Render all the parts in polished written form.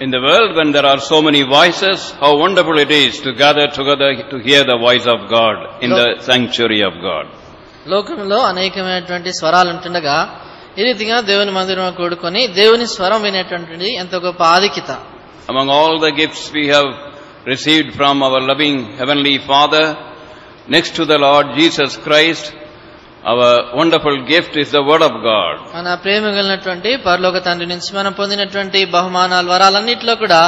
In the world, when there are so many voices, how wonderful it is to gather together to hear the voice of God in the sanctuary of God. లోకంలో అనేకమైనటువంటి స్వరాలు ఉంటుండగా ఈ రీతిగా దేవుని మందిరంలో కూడుకొని దేవుని స్వరం వినేటువంటిది ఎంతో గొప్ప ఆధిక్యత. Among all the gifts we have received from our loving Heavenly Father, next to the Lord Jesus Christ, our wonderful gift is the Word of God. మన ప్రేమ కలిగినటువంటి పరలోక తండ్రి నుంచి మనం పొందినటువంటి బహుమానాల వరాలన్నిటిలో కూడా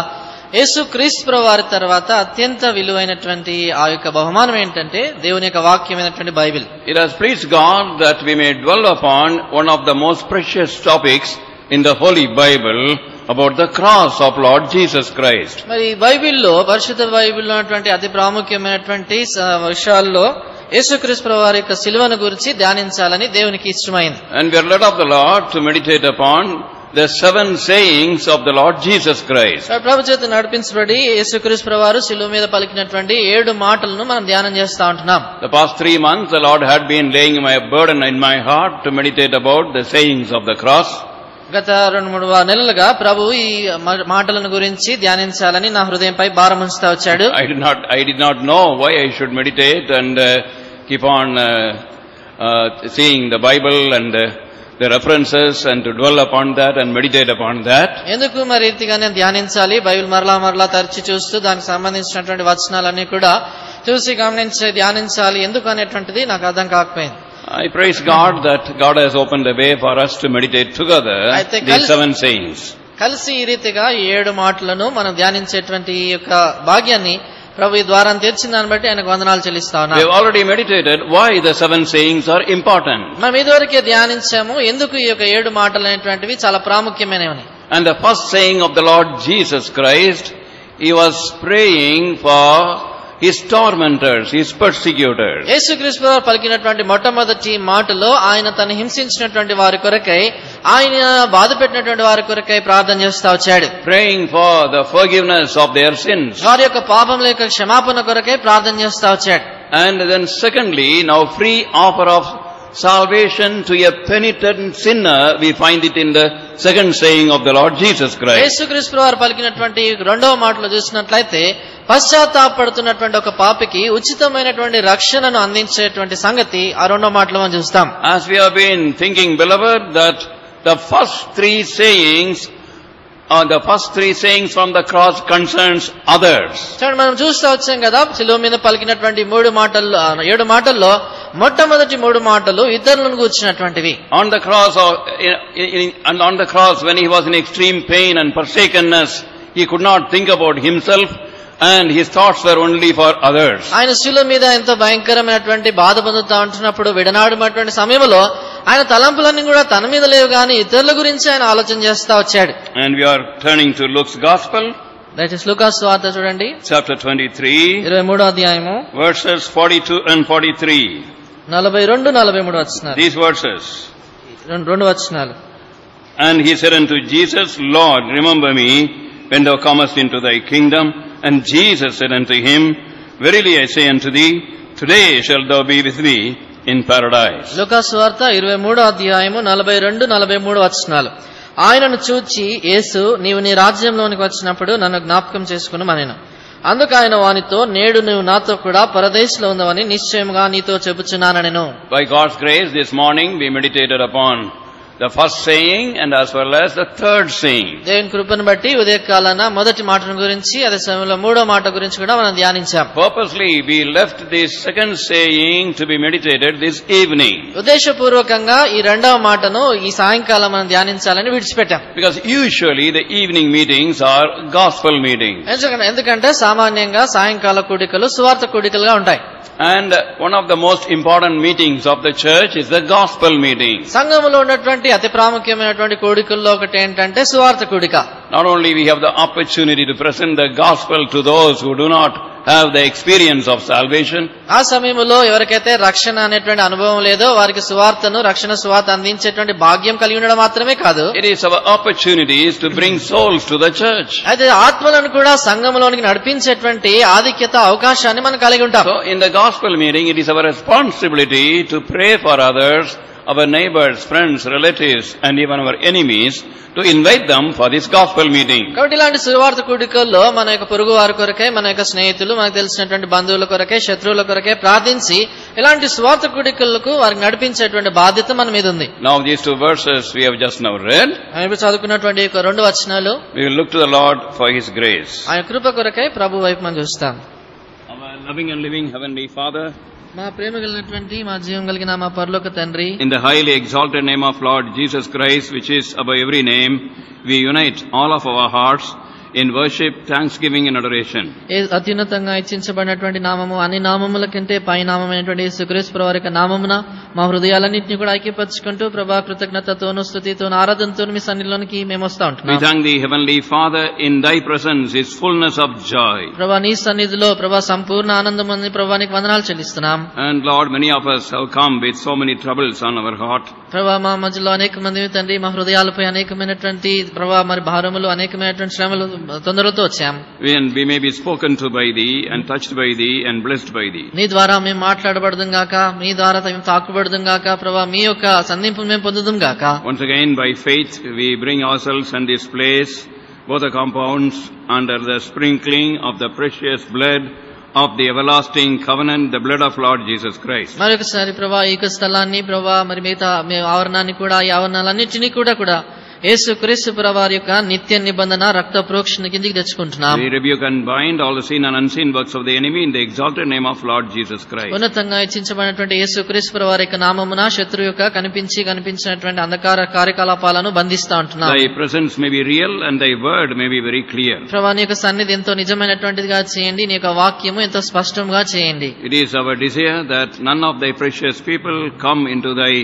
యేసుక్రీస్తు ప్రభువారి తర్వాత అత్యంత విలువైనటువంటి ఆ యొక్క బహుమానం ఏంటంటే దేవుని యొక్క వాక్యమైనటువంటి Bible. It has pleased God that we may dwell upon one of the most precious topics in the Holy Bible about the cross of Lord Jesus Christ. మరి బైబిల్లో పరిశుద్ధ బైబిల్లో ఉన్నటువంటి అతి ప్రాముఖ్యమైనటువంటి విషయాల్లో యేసుక్రీస్తు ప్రభువారి యొక్క సిలువను గురించి ధ్యానించాలని దేవునికి ఇష్టమైంది. And we are led of the Lord to meditate upon the 7 sayings of the Lord Jesus Christ. ప్రభు చేత నడిపించబడి యేసుక్రీస్తు ప్రభువారు సిలువ మీద పలికినటువంటి 7 మాటలను మనం ధ్యానం చేస్తా ఉంటున్నాం. The past 3 months the Lord had been laying my burden in my heart to meditate about the sayings of the cross. గత 2-3 నెలలుగా ప్రభు ఈ మాటలను గురించి ధ్యానించాలని నా హృదయంపై భారం ఉంచుతా వచ్చాడు. I did not know why I should meditate and keep on seeing the Bible and the references and to dwell upon that and meditate upon that. ఎందుకు మరి రీతిగానే ధ్యానించాలి, బైబిల్ మరలా తరచి చూస్తూ దానికి సంబంధించినటువంటి వచనాలన్నీ కూడా చూసి గమనించి ధ్యానించాలి ఎందుకు అనేటువంటిది నాకు అర్థం కాకపోయింది. I praise God that God has opened a way for us to meditate together these 7 sayings. కలిసి ఈ రీతిగా 7 మాటలను మనం ధ్యానించేటువంటి ఈ యొక్క భాగ్యాన్ని ప్రభు ఈ ద్వారాన్ని తెరిచిన దాన్ని బట్టి ఆయనకు వందనాలు చెల్లిస్తా ఉన్నాను. We have already meditated why the 7 sayings are important. మనం ఇదివరకే ధ్యానించాము ఎందుకు ఈ యొక్క 7 మాటలు అనేటువంటివి చాలా ప్రాముఖ్యమైనవి. And the first saying of the Lord Jesus Christ, he was praying for his tormentors, his persecutors. యేసుక్రీస్తు ప్రభువు పలికినటువంటి మొట్టమొదటి మాటలో ఆయన తను హింసించినటువంటి వారి కొరకై, ఆయన బాధపెట్టినటువంటి వారి కొరకై ప్రార్థన చేస్తా వచ్చాడు. Praying for the forgiveness of their sins. వారి యొక్క పాపముల యొక్క క్షమాపణ కొరకై ప్రార్థన చేస్తా వచ్చాడు. And then secondly, now free offer of salvation to a penitent sinner, we find it in the second saying of the Lord Jesus Christ. యేసుక్రీస్తు ప్రభువు పలికినటువంటి రెండవ మాటలో చూసినట్లయితే పశ్చాత్తాపడుతున్నటువంటి ఒక పాపికి ఉచితమైనటువంటి రక్షణను అందించేటువంటి సంగతి ఆ రెండో మాటలో మనం చూస్తాం. As we have been thinking, beloved, that the first 3 sayings from the cross concerns others. చూడండి, మనం చూస్తూ వచ్చాం కదా సిలువ మీద పలికినటువంటి 7 మాటల్లో మొట్టమొదటి 3 మాటలు ఇతరులను గూర్చినటువంటివి. On the cross when he was in extreme pain and forsakenness, he could not think about himself and his thoughts were only for others. ఆయన శిలువ మీద ఎంతో భయంకరమైనటువంటి బాధ పొందుతా ఉంటున్నప్పుడు విడనాడినటువంటి సమయంలో ఆయన తలంపులన్నీ కూడా తన మీద లేవు గాని ఇతరుల గురించి ఆయన ఆలోచన చేస్తా వచ్చాడు. And we are turning to Luke's Gospel. That is లూకాసు వార్త చూడండి, chapter 23, 23వ అధ్యాయము, verses 42 and 43. 42-43 వచనాలు. These verses. 2 వచనాలు. And he said unto Jesus, Lord, remember me when thou comest into thy kingdom. And Jesus said unto him, Verily I say unto thee, today shalt thou be with me in paradise. లూకాసు వార్త 23వ అధ్యాయము 42-43 వచనాలు. ఆయనను చూచి యేసు, నీవు నీ రాజ్యంలోనికి వచ్చినప్పుడు నన్ను జ్ఞాపకం చేసుకొనుమనెను. అందుకు ఆయన వానితో, నేడు నీవు నాతో కూడా పరదేశంలో ఉందవని నిశ్చయముగా నీతో చెప్పుచున్నానెను. By God's grace, this morning we meditated upon the first saying and as well as the third saying. దేవుని కృపను బట్టి ఉదయకాలాన మొదటి మాటను గురించి అదే సమయంలో 3వ మాట గురించి కూడా మనం ధ్యానించాం. Purposely we left this second saying to be meditated this evening. ఉద్దేశపూర్వకంగా ఈ రెండవ మాటను ఈ సాయంకాలం మనం ధ్యానించాలని విడిచిపెట్టాం. Because usually the evening meetings are gospel meetings. ఎందుకంటే సామాన్యంగా సాయంకాల కూడికలు సువార్త కూడికలుగా ఉంటాయి. And one of the most important meetings of the church is the gospel meeting. సంఘములో ఉన్నటువంటి అతి ప్రాముఖ్యమైనటువంటి కూడికల్లో ఒకటి ఏంటంటే సువార్త కూడిక. Not only we have the opportunity to present the gospel to those who do not have the experience of salvation. ఆ సమయంలో ఎవరికైతే రక్షణ అనేటువంటి అనుభవం లేదో వారికి సువార్తను రక్షణ సువార్త అందించేటువంటి భాగ్యం కలిగి ఉండడం మాత్రమే కాదు, it is our opportunities to bring souls to the church. అయితే ఆత్మలను కూడా సంఘములోనికి నడిపించేటువంటి ఆధిక్యత అవకాశాన్ని మనం కలిగి ఉంటాం. So in the gospel meeting, it is our responsibility to pray for others our neighbors, friends, relatives, and even our enemies to invite them for this gospel meeting. కాబట్టి ఇలాంటి సువార్త కూడికల్లో మన యొక్క పొరుగు వారి కొరకే, మన యొక్క స్నేహితులు, మనకు తెలిసినటువంటి బంధువుల కొరకే, శత్రువుల కొరకే ప్రార్థించి ఇలాంటి సువార్త కూడికలకు వారికి నడిపించేటువంటి బాధ్యత మన మీద ఉంది. Now these two verses we have just now read. ఇప్పుడు చదువుకున్నటువంటి ఈ రెండు వచనాలు We will look to the Lord for His grace. ఆయన కృప కొరకై ప్రభు వైపు మనం చూస్తాం. Our loving and living Heavenly Father, మా ప్రేమ కలిగినటువంటి మా జీవం కలిగిన మా పరలోక తండ్రి, in the highly exalted name of Lord Jesus Christ, which is above every name, we unite all of our hearts in worship, thanksgiving and adoration. అత్యున్నతంగా ఇచ్చించబడినటువంటి నామము అన్ని నామముల కంటే పై నామమైనటువంటి యేసుక్రీస్తు ప్రభువు వారి యొక్క నామమున మా హృదయాలన్నింటినీ కూడా ఐక్యపరచుకుంటూ ప్రభా కృతజ్ఞతతోను స్తుతితోను ఆరాధనతోను మీ సన్నిధిలోనికి మేము వస్తా We ఉంటున్నాం. thank Thee, Heavenly Father, in Thy presence is fullness of joy. ప్రభా నీ సన్నిధిలో ప్రభా సంపూర్ణ ఆనందం ఉంది. ప్రభా నీకు వందనాలు చెల్లిస్తున్నాం. And Lord, many of us have come with so many troubles on our heart. ప్రభా మా మధ్యలో అనేక మంది తండ్రి మా హృదయాలపై అనేకమైనటువంటి ప్రభా మరి భారములు, అనేకమైనటువంటి శ్రమలు, తొందరలతో వచ్చాం. And we may be spoken to by Thee and touched by Thee and blessed by Thee. నీ ద్వారా మేము మాట్లాడబడదుం గాక, మీ ద్వారా మేము తాకుబడదుం గాక, ప్రభా మీ యొక్క సంధింపును మేము పొందుదుం గాక. Once again, by faith, we bring ourselves in this place, both the compounds, under the sprinkling of the precious blood of the everlasting covenant, the blood of Lord Jesus Christ. మరొకసారి ప్రభా ఈ యొక్క స్థలాన్ని ప్రభా మరి మిగతా ఆవరణాన్ని కూడా ఈ ఆవరణాలన్నింటినీ కూడా యేసుక్రీస్తు ప్రభువారి యొక్క నిత్య నిబంధన రక్త ప్రోక్షణ కిందికి తెచ్చుకుంటున్నాం. We rebuke and bind all the seen and unseen works of the enemy in the exalted name of Lord Jesus Christ. ఉన్నతంగా ఇచ్చించబడినటువంటి యేసుక్రీస్తు ప్రభువారి యొక్క నామమున శత్రువు యొక్క కనిపించినటువంటి అంధకార కార్యకలాపాలను బంధిస్తా ఉంటున్నాం. Thy presence may be real and Thy word may be very clear. ప్రభా నీ యొక్క సన్నిధి ఎంతో నిజమైనటువంటిదిగా చేయండి. నీ యొక్క వాక్యము ఎంతో స్పష్టంగా చేయండి. It is our desire that none of Thy precious people come into Thy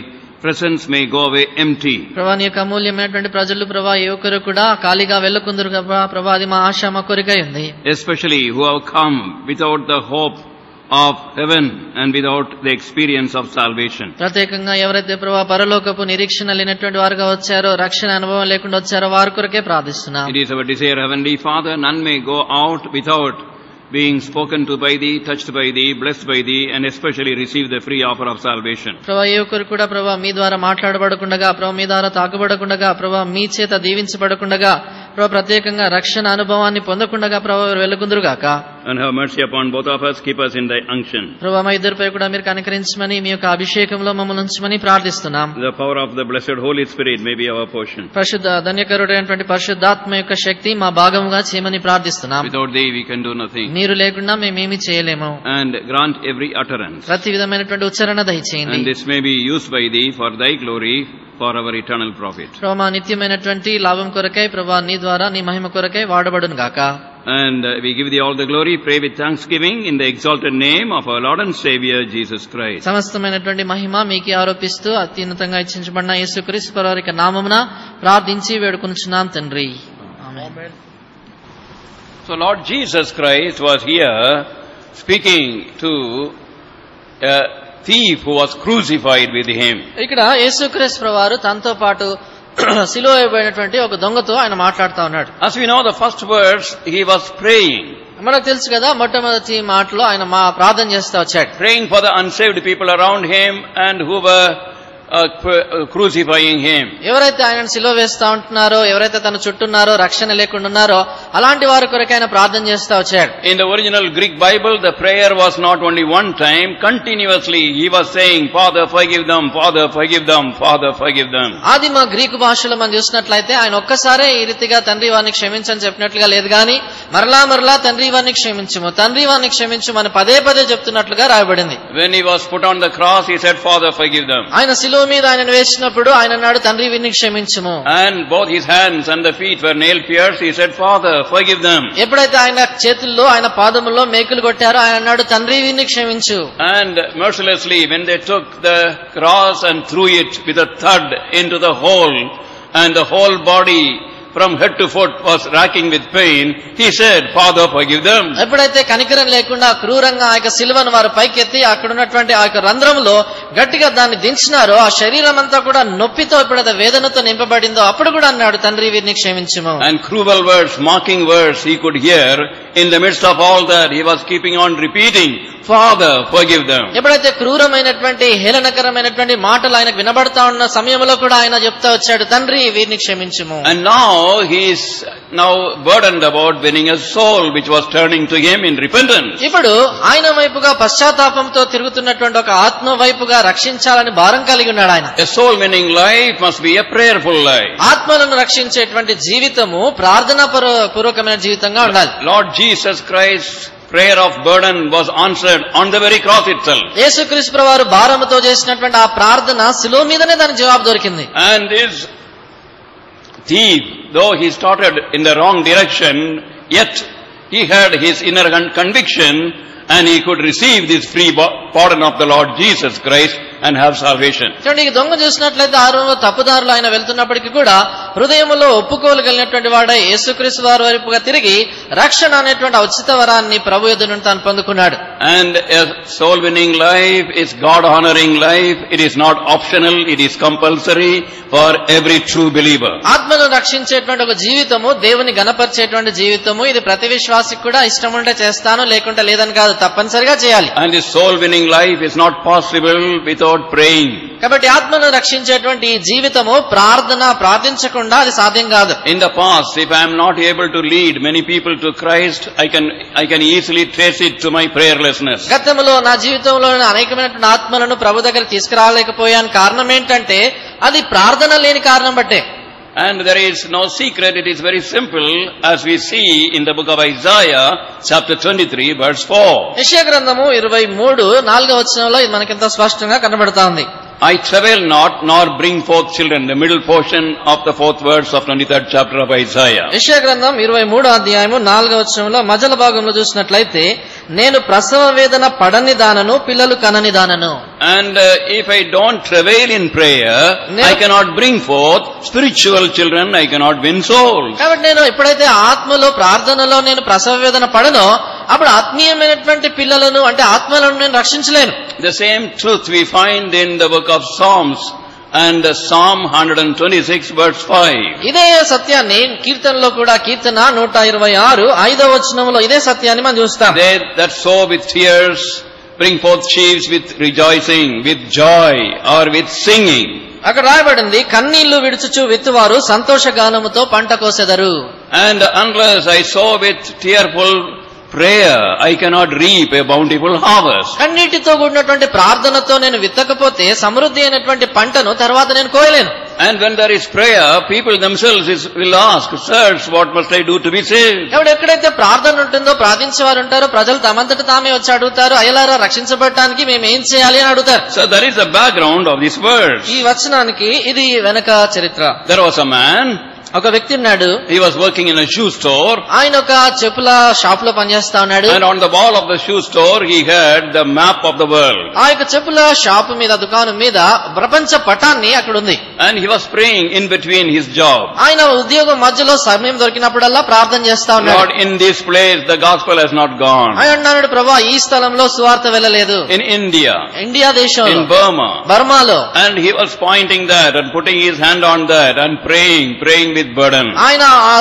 presence may go away empty. ప్రభా నీ యొక్క అమూల్యమైనటువంటి ప్రజలు ప్రభా ఏ ఒక్కరు కూడా ఖాళీగా వెళ్ళకుందరు ప్రభా, అది మా ఆశ, మా కోరికై ఉంది. Especially who have come without the hope of heaven and without the experience of salvation. ప్రత్యేకంగా ఎవరైతే ప్రభా పరలోకపు నిరీక్షణ లేనటువంటి వారుగా వచ్చారో, రక్షణ అనుభవం లేకుండా వచ్చారో వారి కొరకే ప్రార్థిస్తున్నాం. It is our desire, Heavenly Father, none may go out without being spoken to by Thee, touched by Thee, blessed by Thee, and especially receive the free offer of salvation. ప్రభా ఏ ఒక్కరు కూడా ప్రభా మీ ద్వారా మాట్లాడబడకుండగా, ప్రభా మీ ద్వారా తాకబడకుండగా, ప్రభా మీ చేత దీవించబడకుండగా, ప్రభా ప్రత్యేకంగా రక్షణ అనుభవాన్ని పొందకుండగా ప్రభా వెళ్ళకుందురుగాక. And have mercy upon both of us, keep us in Thy unction. ప్రభా మా ఇద్దరిపై కూడా మీరు కనికరించమని, మీ యొక్క అభిషేకంలో మమ్మల్ని ఉంచమని ప్రార్థిస్తున్నాం. The power of the blessed Holy Spirit may be our portion. పరిశుద్ధ ధన్యకరుడైనటువంటి పరిశుద్ధాత్మ యొక్క శక్తి మా భాగముగా చేయమని ప్రార్థిస్తున్నాం. Without Thee we can do nothing. మీరు లేకుండా మేమేమి చేయలేము. And grant every utterance. ప్రతి విధమైనటువంటి ఉచ్చారణ దయచేయండి. And this may be used by Thee for Thy glory, for our eternal profit. ప్రభా మా నిత్యమైనటువంటి లాభం కొరకై, ప్రభా నీ ద్వారా నీ మహిమ కొరకై వాడబడును గాక. And we give Thee all the glory, pray with thanksgiving in the exalted name of our Lord and Savior Jesus Christ. సమస్తమైనటువంటి మహిమ మీకే ఆరోపిస్తూ అత్యున్నతంగా ఇచ్చించబడిన యేసుక్రీస్తు ప్రభువారి యొక్క నామమున ప్రార్థించి వేడుకొనుచున్నాం తండ్రి. ఆమేన్. So Lord Jesus Christ was here speaking to a thief who was crucified with Him. ఇక్కడ యేసుక్రీస్తు ప్రభువారు తనతో పాటు సిలువ వేయబడినటువంటి ఒక దొంగతో ఆయన మాట్లాడుతా ఉన్నాడు. As we know, the first verse, He was praying. మనకు తెలుసు కదా, మొట్టమొదటి మాటలో ఆయన ప్రార్థన చేస్తా వచ్చాడు. Praying for the unsaved people around Him and who were crucifying Him. ఎవరైతే ఆయనను సిలువ వేస్తా ఉంటున్నారో, ఎవరైతే తన చుట్టూన్నారో, రక్షణ లేకుండా ఉన్నారో అలాంటి వారి కొరకు ఆయన ప్రార్థన చేస్తా వచ్చాడు. In the original Greek Bible, the prayer was not only one time, continuously He was saying, Father forgive them, Father forgive them, Father forgive them. ఆదిమ గ్రీకు భాషలో మనం చూసినట్లయితే ఆయన ఒక్కసారే ఈ రీతిగా తండ్రి వారిని క్షమించని చెప్పినట్లుగా లేదు గాని మరలా తండ్రి వారిని క్షమించుము, తండ్రి వారిని క్షమించుము అని పదే చెప్తున్నట్లుగా రాయబడింది. When He was put on the cross, He said, Father forgive them. ఆయన సిలువ మీద ఆయనను వేసినప్పుడు ఆయన అన్నాడు, తండ్రి వీరిని క్షమించుము. And both His hands and the feet were nail pierced. He said, Father forgive them. ఎప్పుడైతే ఆయన చేతుల్లో, ఆయన పాదముల్లో మేకులు కొట్టారో ఆయన అన్నాడు, తండ్రి వీరిని క్షమించు. And mercilessly, when they took the cross and threw it with a thud into the hole, and the whole body from head to foot was racking with pain, He said, Father forgive them. ఎప్పుడైతే కనికరం లేకుండా క్రూరంగా ఆ యొక్క సిలువను వారు పైకెత్తి అక్కడ ఉన్నటువంటి ఆ యొక్క రంధ్రంలో గట్టిగా దాన్ని దించినారో, ఆ శరీరం అంతా కూడా నొప్పితో ఎప్పుడైతే వేదనతో నింపబడిందో అప్పుడు కూడా అన్నాడు, తండ్రి వీరిని క్షమించుము. And cruel words, mocking words He could hear in the midst of all that, he was keeping on repeating, Father, forgive them. ఎప్పుడైతే క్రూరమైనటువంటి హేళనకరమైనటువంటి మాటలు ఆయనకు వినబడతా ఉన్న సమయంలో కూడా ఆయన చెప్తా వచ్చాడు, తండ్రి వీరిని క్షమించుము. And now he is burdened about winning a soul which was turning to him in repentance. ఇప్పుడు ఆయన వైపుగా పశ్చాత్తాపంతో తిరుగుతున్నటువంటి ఒక ఆత్మ వైపుగా రక్షించాలని భారం కలిగి ఉన్నాడు ఆయన. A soul winning life must be a prayerful life. ఆత్మలను రక్షించేటువంటి జీవితము ప్రార్థనా పూర్వకమైన జీవితంగా ఉండాలి. Lord Jesus Christ prayer of burden was answered on the very cross itself. యేసుక్రీస్తు ప్రభువారు భారముతో చేసినటువంటి ఆ ప్రార్థన శిలువ మీదనే దానికి జవాబు దొరికింది. And this thief, though he started in the wrong direction, yet he had his inner conviction and he could receive this free pardon of the Lord Jesus Christ and have salvation. చూడండి, దొంగ చూసినట్లయితే ఆరంభంలో తప్పుదారులు ఆయన వెళ్తున్నప్పటికీ కూడా హృదయంలో ఒప్పుకోగలిగినటువంటి వాడే యేసుక్రీస్తు వారి వైపుగా తిరిగి రక్షణ అనేటువంటి ఉచిత వరాన్ని ప్రభు యొద్ద నుండి తాను పొందుకున్నాడు. And a soul winning life is God honoring life. It is not optional, it is compulsory for every true believer. ఆత్మను రక్షించేటువంటి ఒక జీవితము, దేవుని గణపరిచేటువంటి జీవితము, ఇది ప్రతి విశ్వాసికి కూడా ఇష్టం ఉంటే చేస్తాను, లేకుంటే లేదని కాదు, తప్పనిసరిగా చేయాలి. And this soul winning life is not possible without praying. కాబట్టి ఆత్మను రక్షించేటువంటి ఈ జీవితము ప్రార్థించకుండా అది సాధ్యం కాదు. In the past, if I am not able to lead many people to Christ, I can easily trace it to my prayerlessness. గతంలో నా జీవితంలో అనేకమైనటువంటి ఆత్మలను ప్రభు దగ్గర తీసుకురాలేకపోయాను. కారణం ఏంటంటే అది ప్రార్థన లేని కారణం బట్టే. And there is no secret, it is very simple, as we see in the book of Isaiah, chapter 23, verse 4. యెషయా గ్రంథము 23:4వ వచనంలో ఇది మనకింత స్పష్టంగా కనబడతా ఉంది. I travail not, nor bring forth children. The middle portion of the 4th verse of 23rd chapter of Isaiah. యెషయా గ్రంథం 23:4వ వచనంలో మధ్య భాగంలో చూసినట్లయితే, నేను ప్రసవ వేదన పడని దానను, పిల్లలు కనని దానను. And if I don't travail in prayer, I cannot bring forth spiritual children, I cannot win souls. కాబట్టి నేను ఎప్పుడైతే ఆత్మలో ప్రార్థనలో నేను ప్రసవ వేదన పడనో అప్పుడు ఆత్మీయమైనటువంటి పిల్లలను అంటే ఆత్మలను నేను రక్షించలేను. The same truth we find in the book of Psalms and Psalm 126 verse 5. ఇదే సత్యాన్ని కీర్తనలో కూడా, కీర్తన 126:5వ వచనంలో ఇదే సత్యాన్ని మనం చూస్తాం. They that sow with tears bring forth sheaves with rejoicing, with joy or with singing. అక్కడ రాయబడింది, కన్నీళ్లు విడుచుచు విత్తువారు సంతోష గానముతో పంట కోసెదరు. And unless I sow with tearful prayer, I cannot reap a bountiful harvest. కన్నీటితో కూడినటువంటి ప్రార్థనతో నేను విత్తకపోతే సమృద్ధి అయినటువంటి పంటను తర్వాత నేను కోయలేను. And when there is prayer, people themselves will ask, Sirs, what must I do to be saved? ఎక్కడైతే ప్రార్థన ఉంటుందో, ప్రార్థించేవారు ఉంటారో, ప్రజలు తమంతట తామే వచ్చి అడుగుతారు, అయ్యలారా రక్షించబడటానికి మేము ఏం చేయాలి అని అడుగుతారు. So there is a background of this verse. ఈ వచనానికి ఇది వెనక చరిత్ర. There was a man. ఒక వ్యక్తి ఉన్నాడు. He was working in a shoe store. ఆయన ఒక చెప్పుల షాప్ లో పనిచేస్తా ఉన్నాడు. And on the wall of the shoe store he had the map of the world. ఆ యొక్క చెప్పుల షాప్ మీద, దుకాణం మీద ప్రపంచ పటాన్ని అక్కడ ఉంది. And he was praying in between his job. ఆయన ఉద్యోగం మధ్యలో సమయం దొరికినప్పుడల్లా ప్రార్థన చేస్తా ఉన్నాడు. Lord, in this place the gospel has not gone. ఆయన అన్నాడు, ప్రభువా ఈ స్థలంలో సువార్త వెళ్ళలేదు. In India, ఇండియా దేశంలో, in Burma, బర్మాలో. And he was pointing that and putting his hand on that and praying with burden. ఆయన ఆ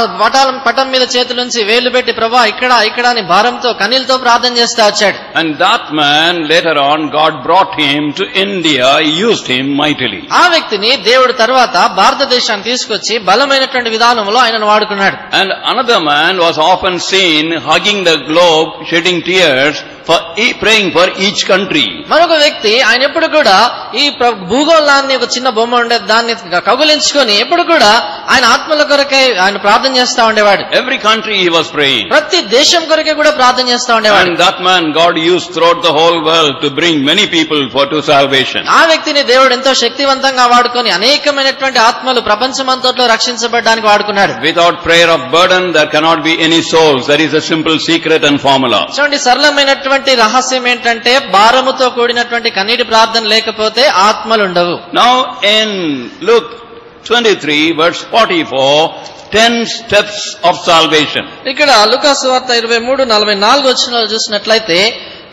పటం మీద చేతులుంచి వేలు పెట్టి, ప్రభువా ఇక్కడ అని భారంతో కన్నీళ్లతో ప్రార్థన చేస్తా వచ్చాడు. And that man later on God brought him to India, used him mightily. ఆ వ్యక్తిని దేవుడు తర్వాత భారతదేశాన్ని తీసుకొచ్చి బలమైనటువంటి విధానంలో ఆయనను వాడుకున్నాడు. And another man was often seen hugging the globe, shedding tears for praying for each country. మరొక వ్యక్తి ఆయన ఎప్పుడు కూడా ఈ భూగోళాన్ని ఒక చిన్న బొమ్మ ఉండే దాన్ని కౌగిలించుకొని ఎప్పుడు కూడా ఆయన ఆత్మల కొరకే ఆయన ప్రార్థన చేస్తా ఉండేవాడు. Every country he was praying. ప్రతి దేశం కొరకే కూడా ప్రార్థన చేస్తా ఉండేవాడు. And that man God used throughout the whole world to bring many people to salvation. ఆ వ్యక్తిని దేవుడు ఎంతో శక్తివంతంగా వాడుకొని అనేకమైనటువంటి ఆత్మలు ప్రపంచమంతట్లో రక్షించబడడానికి వాడుకున్నాడు. Without prayer of burden there cannot be any souls. That is a simple secret and formula. చూడండి, సరళమైనటువంటి రహస్యం ఏంటంటే భారముతో కూడినటువంటి కన్నీటి ప్రార్థన లేకపోతే ఆత్మలు ఉండవు. Now in Luke 23 verse 44, 10 steps of salvation. ఇక్కడ లూకా సువార్త 23:44 వచనంలో చూసినట్లయితే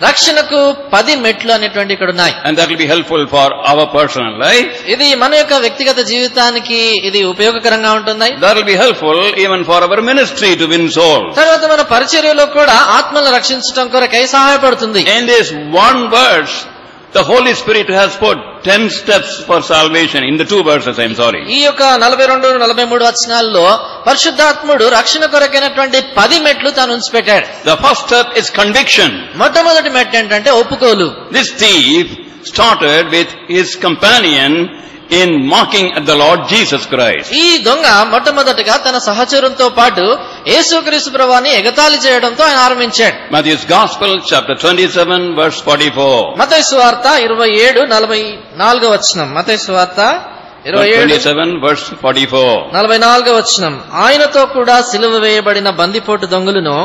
రక్షణకు 10 మెట్లు అనేటువంటి ఇక్కడ ఉన్నాయి. And that will be helpful for our personal life. ఇది మన యొక్క వ్యక్తిగత జీవితానికి ఇది ఉపయోగకరంగా ఉంటుంది. That will be helpful even for our ministry to win souls. తర్వాత మన పరిచర్యలో కూడా ఆత్మలను రక్షించడం కొరకై సహాయపడుతుంది. In this one verse, the Holy Spirit has put 10 steps for salvation. In the 2 verses, I'm sorry. ఈ యొక్క 42, 43 వచనాల్లో పరిశుద్ధాత్ముడు రక్షణ కొరకైనటువంటి 10 మెట్లు తాను ఉంచిపెట్టాడు. The first step is conviction. మొట్టమొదటి మెట్టు ఏంటంటే ఒప్పుకోలు. This thief started with his companion in mocking at the Lord Jesus Christ. ఈ దొంగ మొట్టమొదటిగా తన సహచరులతో పాటు యేసుక్రీస్తు ప్రభువుని ఎగతాళి చేయడంతో ఆయన ఆరంభించాడు. Matthew's Gospel, chapter 27, verse 44. మత్తయి సువార్త 27:44 వచనం. మత్తయి సువార్త 27, verse 44. 44 వచనం. ఆయనతో కూడా సిలువ వేయబడిన బందిపోటు దొంగలను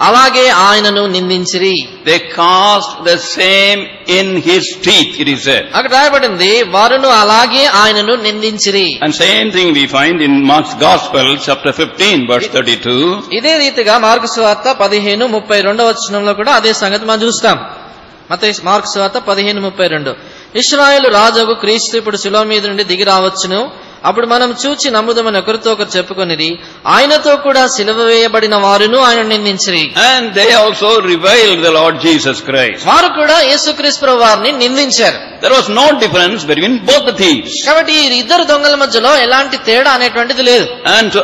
అలాగే ఆయనను నిందించిరి. They cast the same in his teeth, it is said. అక్కడ రాయబడింది వారును అలాగే ఆయనను నిందించిరి. And same thing we find in Mark's Gospel, chapter 15, verse 32. ఇదే రీతిగా మార్కు సువార్త 15:32 వచనంలో కూడా అదే సంగతి మనం చూస్తాం. మార్కు సువార్త 15:32. ఇశ్రాయేలు రాజుకు క్రీస్తు ఇప్పుడు శిలువ మీద నుండి దిగి రావచ్చును, అప్పుడు మనం చూచి నమ్ముదమని ఒకరితో ఒకరు చెప్పుకొనిది. ఆయనతో కూడా సిలువ వేయబడిన వారును ఆయన నిందించిరి. And they also reviled the Lord Jesus Christ. వారు కూడా యేసుక్రీస్తు ప్రభువు వారిని నిందించారు. There was no difference between both the thieves. కాబట్టి ఈ ఇద్దరు దొంగల మధ్యలో ఎలాంటి తేడా అనేటువంటిది లేదు. And to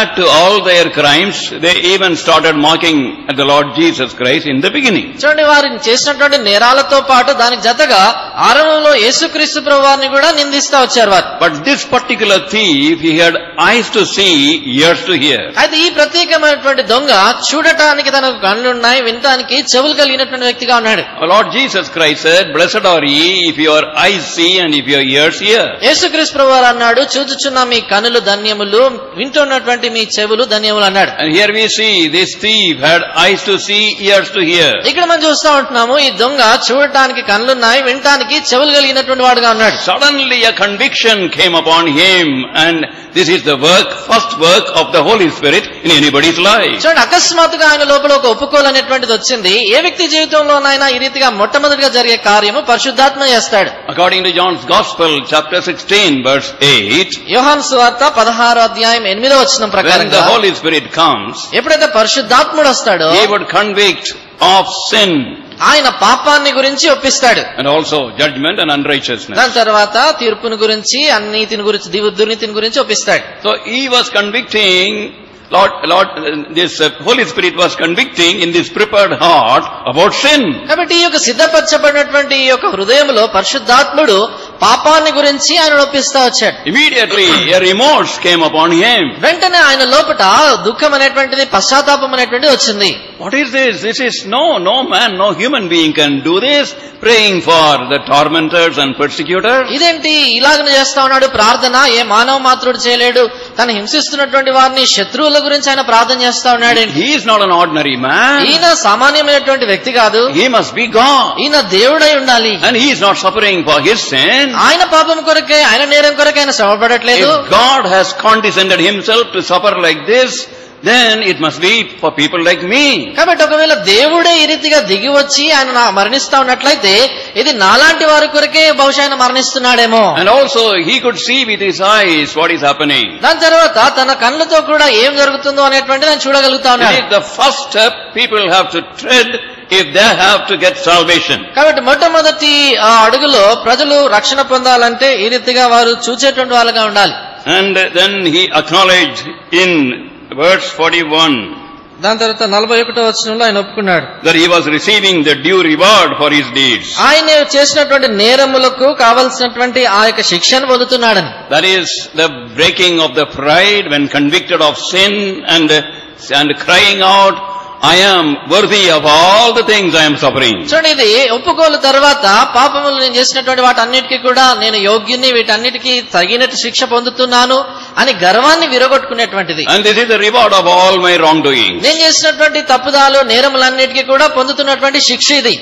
add to all their crimes, they even started mocking at the Lord Jesus Christ in the beginning. చూడండి, వారిని చేసినటువంటి నేరాలతో పాటు దానికి జతగా ఆరంభంలో యేసుక్రీస్తు ప్రభువు వారిని కూడా నిందిస్తా వచ్చారు వారు. But this particular thief, he had eyes to see, ears to hear. అయితే ఈ ప్రత్యేకమైనటువంటి దొంగ చూడటానికి తనకు కళ్ళున్నాయి, వినటానికి చెవులు కలిగినటువంటి వ్యక్తిగా ఉన్నాడు. Lord Jesus Christ said, "Blessed are ye if your eyes see and if your ears hear." యేసుక్రీస్తు ప్రభువు అన్నాడు, చూచుచున్న మీ కన్నులు ధన్యములు, వింటున్నటువంటి మీ చెవులు ధన్యములు అన్నాడు. And here we see this thief had eyes to see, ears to hear. ఇక్కడ మనం చూస్తా ఉంటున్నాము, ఈ దొంగ చూడటానికి కన్నులున్నాయి, వినటానికి చెవులు కలిగినటువంటి వాడుగా ఉన్నాడు. Suddenly a conviction came upon him, and this is the first work of the Holy Spirit in anybody's life. చూడండి, అకస్మాత్తుగా ఆయన లోపల ఒక ఒప్పుకోలు అనేటువంటిది వచ్చింది. ఏ వ్యక్తి జీవితంలోనైనా ఈ రీతిగా మొట్టమొదటిగా జరిగే కార్యము పరిశుద్ధాత్మ చేస్తాడు. According to John's Gospel, chapter 16, verse 8, యోహాను సువార్త 16:8 వచనం when ప్రకారంగా the Holy Spirit comes, ఎప్పుడైతే పరిశుద్ధాత్ముడు వస్తాడో he would convict of sin ఆయన పాపాన్ని గురించి ఒప్పిస్తాడు, and also judgment and unrighteousness. దాని తర్వాత తీర్పుని గురించి, అన్నీతిని గురించి, దుర్నీతిని గురించి ఒప్పిస్తాడు. So he was convicting, this Holy Spirit was convicting in this prepared heart about sin. కాబట్టి ఈ యొక్క సిద్ధపరచబడినటువంటి ఈ యొక్క హృదయంలో పరిశుద్ధాత్ముడు పాపాన్ని గురించి ఆయన ఒప్పిస్తా వచ్చాడు. Immediately a remorse came upon him. వెంటనే ఆయన లోపట దుఃఖం అనేటువంటిది, పశ్చాత్తాపం అనేటువంటిది వచ్చింది. What is this? This is no man, no human being can do this, praying for the tormentors and persecutors. ఇదేంటి ఇలాగనే చేస్తా ఉన్నాడు ప్రార్థన? ఏ మానవ మాత్రుడు చేయలేడు. తను హింసిస్తున్నటువంటి వారిని, శత్రువుల గురించి ఆయన ప్రార్థన చేస్తా ఉన్నాడు. He is not an ordinary man. ఈయన సామాన్యమైనటువంటి వ్యక్తి కాదు, He must be God. ఈయన దేవుడై ఉండాలి. And he is not suffering for his sin. ఆయన పాపం కొరకే, ఆయన నేరం కొరకే ఆయన శ్రమపడట్లేదు. If God has condescended himself to suffer like this, then it must be for people like me. కాబట్టి ఒకవేళ దేవుడే ఈ రీతిగా దిగి వచ్చి ఆయన మరణిస్తా ఉన్నట్లయితే ఇది నాలాంటి వారి కొరకే బహుశా ఆయన మరణిస్తున్నాడేమో. And also he could see with his eyes what is happening. దాని తర్వాత తన కళ్ళతో కూడా ఏం జరుగుతుందో అనేటువంటి నేను చూడగలుగుతా ఉన్నాను. It is the first step people have to tread if they have to get salvation. కాబట్టి మొట్టమొదటి ఆ అడుగులో ప్రజలు రక్షణ పొందాలంటే ఈ రీతిగా వారు చూచేటువంటి వాళ్ళగా ఉండాలి. And then he acknowledged in verse 41 దాని తర్వాత 41వ వచనంలో ఆయన ఒప్పుకున్నాడు that he was receiving the due reward for his deeds. ఆయన చేసినటువంటి నేరములకు కావలసినటువంటి ఆ యొక్క శిక్షను పొందుతున్నాడని. That is the breaking of the pride when convicted of sin and crying out, I am worthy of all the things I am suffering. చూడండి, ఇది ఒప్పుకోలు తర్వాత పాపములు నేను చేసినటువంటి వాటన్నిటికీ కూడా నేను యోగ్యుని, వీటన్నిటికీ తగినట్టు శిక్ష పొందుతున్నాను అని గర్వాన్ని విరగొట్టుకునేటువంటిది. And this is the reward of all my wrongdoings. నేను చేసినటువంటి తప్పుదాలు, నేరములన్నిటికీ కూడా పొందుతున్నటువంటి శిక్ష ఇది.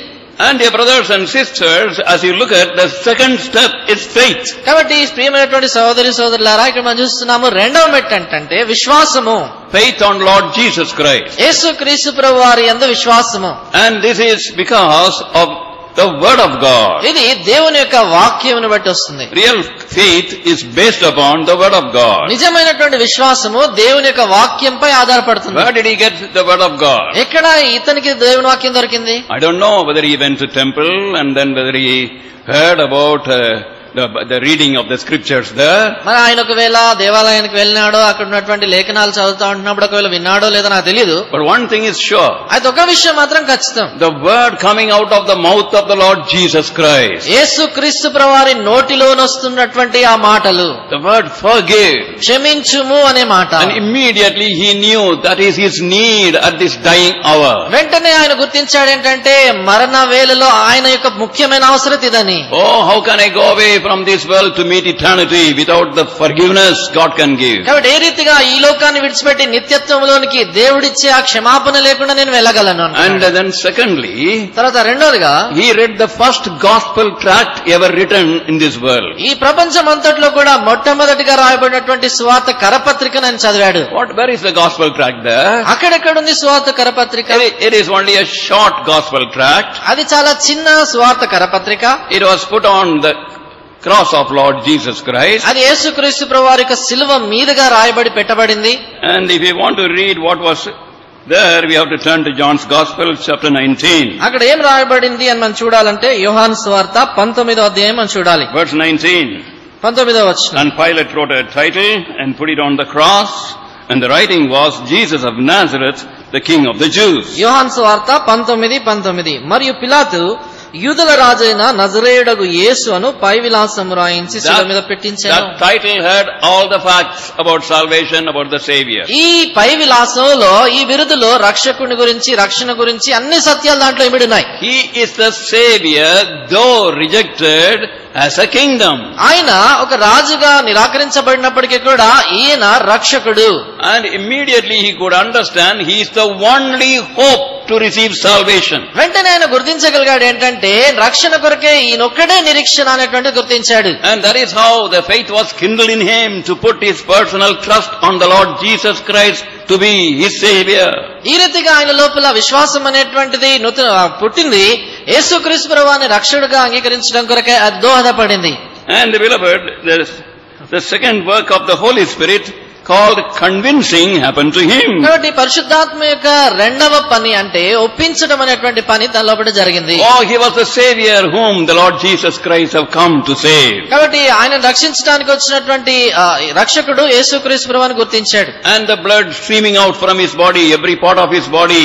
And dear brothers and sisters, as you look at the second step is faith. కాబట్టి ప్రియమైనటువంటి సహోదరి సోదరులారా, ఇక్కడ మనం చూస్తున్నాము రెండవ మెట్టు ఏంటంటే విశ్వాసము. Faith on Lord Jesus Christ. యేసుక్రీస్తు ప్రభువారి యందు విశ్వాసము. And this is because of the word of God. ఇది దేవుని యొక్క వాక్యమును బట్టి వస్తుంది. Real faith is based upon the word of God. నిజమైనటువంటి విశ్వాసము దేవుని యొక్క వాక్యంపై ఆధారపడుతుంది. Where did he get the word of God? ఎక్కడ ఇతనికి దేవుని వాక్యం దొరికింది? I don't know whether he went to temple and then whether he heard about the reading of the scriptures there. మరి ఆయన ఒకవేళ దేవాలయానికి వెళ్ళినాడో, అక్కడ ఉన్నటువంటి లేఖనాలు చదువుతా ఉంటున్నప్పుడు ఒకవేళ విన్నాడో లేదో నాకు తెలియదు. But one thing is sure. అయితే ఒక విషయం మాత్రం ఖచ్చితం. The word coming out of the mouth of the Lord Jesus Christ. యేసుక్రీస్తు ప్రభువారి నోటిలోనొస్తున్నటువంటి ఆ మాటలు, The word forgive. క్షమించుము అనే మాట. And immediately he knew that is his need at this dying hour. వెంటనే ఆయన గుర్తించాడు ఏంటంటే మరణ వేళలో ఆయన యొక్క ముఖ్యమైన అవసరం ఇదని. Oh, how can I go away from this world to meet eternity without the forgiveness God can give? కాబట్టి ఏ రీతిగా ఈ లోకాన్ని విడిచిపెట్టి నిత్యత్వంలోనికి దేవుడిచ్చే ఆ క్షమాపణ లేకుండా నేను వెళ్ళగలను. And then secondly, తర్వాత రెండోదిగా he read the first gospel tract ever written in this world. ఈ ప్రపంచం అంతట్లో కూడా మొట్టమొదటిగా రాయబడినటువంటి సువార్త కరపత్రికను ఆయన చదివాడు. Where is the gospel tract there? అక్కడెక్కడుంది సువార్త కరపత్రిక? It is only a short gospel tract. అది చాలా చిన్న సువార్త కరపత్రిక. It was put on the cross of Lord Jesus Christ. అది యేసుక్రీస్తు ప్రభువారి యొక్క శిలువ మీదుగా రాయబడి పెట్టబడింది. And if you want to read what was there, we have to turn to John's Gospel, chapter 19. అక్కడ ఏం రాయబడింది అని మనం చూడాలంటే యోహాను సువార్త 19వ అధ్యాయం మనం చూడాలి. Verse 19. 19వ వచనం. And Pilate wrote a title and put it on the cross, and the writing was Jesus of Nazareth, the King of the Jews. యోహాను సువార్త 19:19. మరియు పిలాతు యూదుల రాజైన నజరేయుడగు యేసు అను పై విలాసము రాయించి శిలువ మీద పెట్టించాడు. That title had all the facts about salvation, about the Savior. ఈ పై విలాసంలో ఈ బిరుదులో రక్షకుని గురించి, రక్షణ గురించి అన్ని సత్యాలు దాంట్లో ఇమిడి ఉన్నాయి. He is the Savior, though rejected as a kingdom. ఆయన ఒక రాజుగా నిరాకరించబడినప్పటికీ కూడా ఈయన రక్షకుడు. And immediately he could understand he is the only hope to receive salvation. వెంటనే ఆయన గుర్తించగలిగాడు ఏంటంటే రక్షణ కొరకే ఈయనొక్కడే నిరీక్షణ అనేటువంటి గుర్తించాడు. And that is how the faith was kindled in him to put his personal trust on the Lord Jesus Christ to be his Savior. ఈ రీతిగా ఆయన లోపల విశ్వాసం అనేటువంటిది పుట్టింది. యేసుక్రీస్తు ప్రభువుని రక్షకుడిగా అంగీకరించడం కొరకే అది దోహదపడింది. And beloved, the second work of the Holy Spirit called convincing happened to him. కాబట్టి పరిశుద్ధాత్మ యొక్క రెండవ పని అంటే ఒప్పించడం అనేటువంటి పని తన లోపల జరిగింది. Oh, he was the Savior whom the Lord Jesus Christ have come to save. కాబట్టి ఆయన రక్షించడానికి వచ్చినటువంటి రక్షకుడు యేసుక్రీస్తు ప్రభువుని గుర్తించాడు. And the blood streaming out from his body, every part of his body,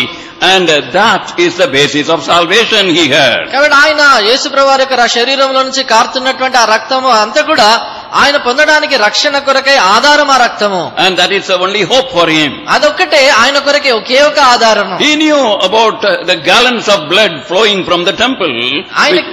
and that is the basis of salvation he had. కాబట్టి ఆయన యేసు ప్రభువు యొక్క శరీరంలో నుంచి కారుతున్నటువంటి ఆ రక్తము అంతా కూడా ఆయన పొందడానికి రక్షణ కొరకై ఆధారం ఆ రక్తము. And that is the only hope for him. అదొక్కటే ఆయన కొరకే ఒకే ఒక ఆధారము. He knew about the gallons of blood flowing from the temple,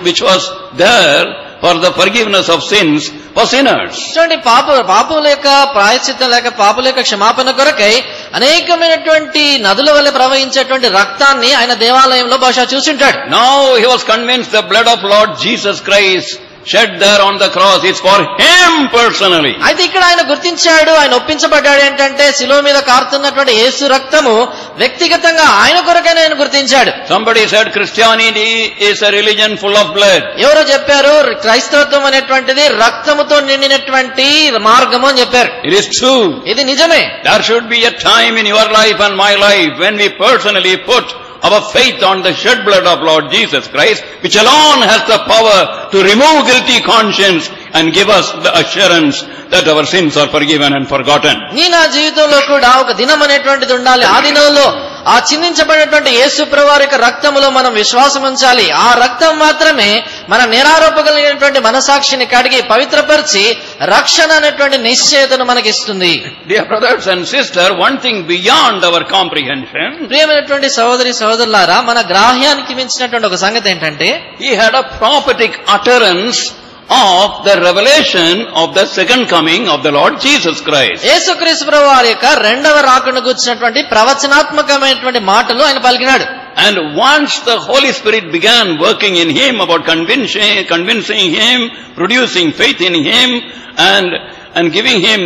which was there for the forgiveness of sins for sinners. చూడండి, పాపుల యొక్క ప్రాయశ్చిత్తం లేక పాపుల యొక్క క్షమాపణ కొరకై అనేకమైనటువంటి నదుల వల్ల ప్రవహించేటువంటి రక్తాన్ని ఆయన దేవాలయంలో బహుశా చూసింటాడు. Now he was convinced the blood of Lord Jesus Christ shed there on the cross is for him personally. అయితే ఇక్కడ ఆయన గుర్తించాడు, ఆయన ఒప్పించబడ్డాడు ఏంటంటే శిలువ మీద కారుతున్నటువంటి యేసు రక్తము వ్యక్తిగతంగా ఆయన కొరకైనా ఆయన గుర్తించాడు. Somebody said Christianity is a religion full of blood. ఎవరో చెప్పారు క్రైస్తవత్వం అనేటువంటిది రక్తముతో నిండినటువంటి మార్గము అని చెప్పారు. It is true. ఇది నిజమే. There should be a time in your life and my life when we personally put our faith on the shed blood of Lord Jesus Christ, which alone has the power to remove guilty conscience and give us the assurance that our sins are forgiven and forgotten. నా జీవితంలో కూడా ఒక దినం అనేటువంటిది ఉండాలి. ఆ దినంలో ఆ చిందించబడినటువంటి యేసు ప్రభువారి యొక్క రక్తములో మనం విశ్వాసం ఉంచాలి. ఆ రక్తం మాత్రమే మన నిరారోపగలిగినటువంటి మనసాక్షిని కడిగి పవిత్రపరిచి రక్షణ అనేటువంటి నిశ్చయతను మనకిస్తుంది. Dear brothers and sisters, one thing beyond our comprehension, ప్రియమైనటువంటి సహోదరి సహోదరులారా, మన గ్రాహ్యానికి మించినటువంటి ఒక సంగతి ఏంటంటే he had a prophetic utterance of the revelation of the second coming of the Lord Jesus Christ. యేసుక్రీస్తు ప్రభువారి యొక్క రెండవ రాకడను గురించినటువంటి ప్రవచనాత్మకమైనటువంటి మాటలు ఆయన పలికినాడు. And once the Holy Spirit began working in him about convincing him, producing faith in him, and giving him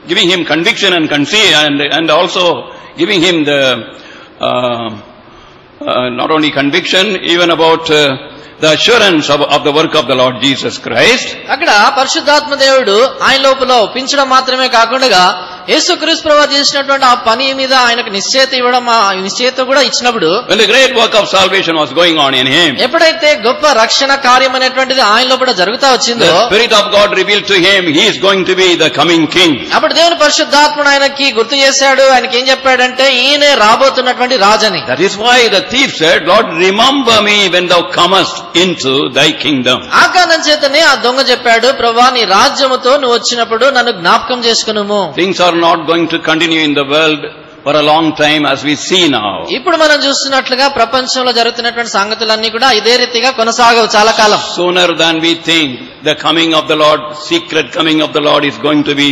giving him conviction and also giving him the not only conviction, even about the assurance of the work of the Lord Jesus Christ. అక్కడ పరిశుద్ధాత్మ దేవుడు ఆయన లోపల ఒప్పించడం మాత్రమే కాకుండా యేసుక్రీస్తు ప్రభువు చేసినటువంటి ఆ పని మీద ఆయనకు నిశ్చయత ఇవ్వడం, ఆ నిశ్చయత కూడా ఇచ్చినప్పుడు, when the great work of salvation was going on in him, ఎప్పుడైతే గొప్ప రక్షణ కార్యం అనేటువంటిది ఆయన లోపల జరుగుతా వచ్చిందో, the Spirit of God revealed to him he is going to be the coming king. అప్పుడు దేవుని పరిశుద్ధాత్ముడు ఆయనకి గుర్తు చేశాడు. ఆయనకి ఏం చెప్పాడంటే ఈయనే రాబోతున్నటువంటి రాజని. That is why the thief said, Lord, remember me when thou comest into thy kingdom. ఆ కారణం చేతనే ఆ దొంగ చెప్పాడు, ప్రభువా నీ రాజ్యముతో నువ్వు వచ్చినప్పుడు నన్ను జ్ఞాపకం చేసుకునుము. Things are not going to continue in the world for a long time as we see now. ఇప్పుడు మనం చూస్తున్నట్లుగా ప్రపంచంలో జరుగుతున్నటువంటి సంగతులన్నీ కూడా ఇదే రీతిగా కొనసాగవు చాలా కాలం. Sooner than we think, the coming of the Lord, secret coming of the Lord is going to be.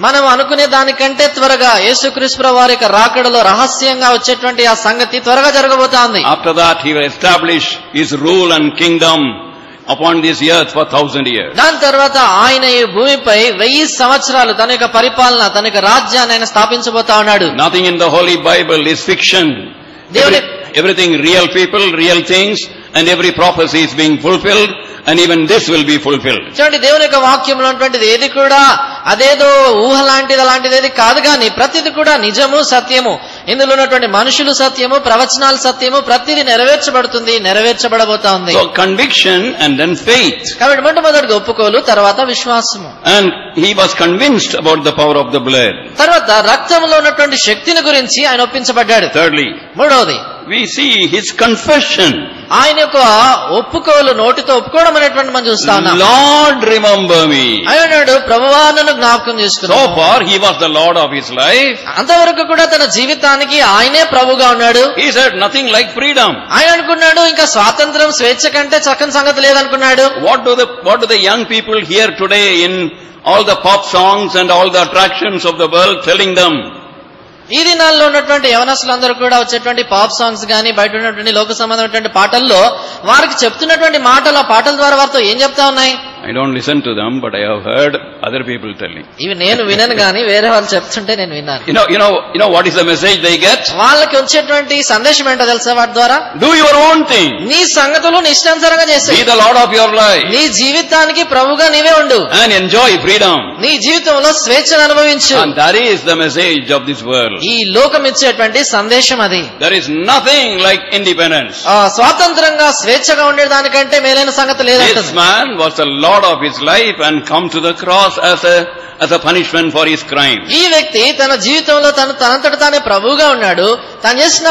మనం అనుకునే దానికంటే త్వరగా యేసుక్రీస్తు వారి యొక్క రాకడలో రహస్యంగా వచ్చేటువంటి ఆ సంగతి త్వరగా జరగబోతోంది. After that he will establish his rule and kingdom upon this earth for 1,000 years. దాని తర్వాత ఆయన ఈ భూమిపై 1000 సంవత్సరాలు తన యొక్క పరిపాలన, తన యొక్క రాజ్యాన్ని ఆయన స్థాపించబోతా ఉన్నాడు. Nothing in the Holy Bible is fiction. Everything real people, real things, and every prophecy is being fulfilled, and even this will be fulfilled. చూడండి, దేవుని యొక్క వాక్యంలో ఉన్నటువంటిది ఏది కూడా అదేదో ఊహ లాంటిది అలాంటిది ఏది కాదు, కానీ ప్రతిది కూడా నిజము, సత్యము. ఇందులో ఉన్నటువంటి మనుషులు సత్యము, ప్రవచనాలు సత్యము, ప్రతిది నెరవేర్చబడుతుంది, నెరవేర్చబడబోతా ఉంది. So conviction and then faith. కాబట్టి మొట్టమొదటిగా ఒప్పుకోలు, తర్వాత విశ్వాసము. And he was convinced about the power of the blood. తర్వాత రక్తంలో ఉన్నటువంటి శక్తిని గురించి ఆయన ఒప్పించబడ్డాడు. Thirdly, మూడవది we see his confession. ఆయన యొక్క ఒప్పుకోలు, నోటితో ఒప్పుకోవడం అనేటువంటి మనం చూస్తా ఉన్నాం. Lord, remember me. ఆయన ప్రభువా నన్ను జ్ఞాపకం చేసుకున్నాడు. So far he was the Lord of his life. అంతవరకు కూడా తన జీవితానికి ఆయనే ప్రభుగా ఉన్నాడు. He said nothing like freedom. ఆయన అనుకున్నాడు ఇంకా స్వాతంత్రం, స్వేచ్ఛ కంటే చక్కని సంగతి లేదనుకున్నాడు. What do the young people hear today in all the pop songs and all the attractions of the world telling them? ఈ దినాల్లో ఉన్నటువంటి యవనస్తులందరూ కూడా వచ్చేటువంటి పాప్ సాంగ్స్ గానీ, బయట ఉన్నటువంటి లోక సంబంధమైనటువంటి పాటల్లో వారికి చెప్తున్నటువంటి మాటలు, ఆ పాటల ద్వారా వారితో ఏం చెప్తా ఉన్నాయి? I don't listen to them, but I have heard other people telling. ఇవి నేను వినను గానీ వేరే వాళ్ళు చెప్తుంటే నేను విన్నాను. You know what is the message they get? వాళ్ళకి వచ్చేటువంటి సందేశం ఏంటో తెలుసా వాటి ద్వారా? Do your own thing. నీ సంగతులు నీ ఇష్టానుసారంగా చేసే. Be the Lord of your life. నీ జీవితానికి ప్రభుగా నీవే ఉండు. And enjoy freedom. నీ జీవితంలో స్వేచ్ఛను అనుభవించు. And that is the message of this world. ఈ లోకం ఇచ్చేటువంటి సందేశం అది. There is nothing like independence. స్వాతంత్రంగా స్వేచ్ఛగా ఉండేదానికంటే మేలైన సంగతి లేదంటుంది. This man was the Lord of his life and come to the cross as a punishment for his crime. ఈ వ్యక్తి తన జీవితంలో తనంతట తానే ప్రభువుగా ఉన్నాడు. తాను చేసిన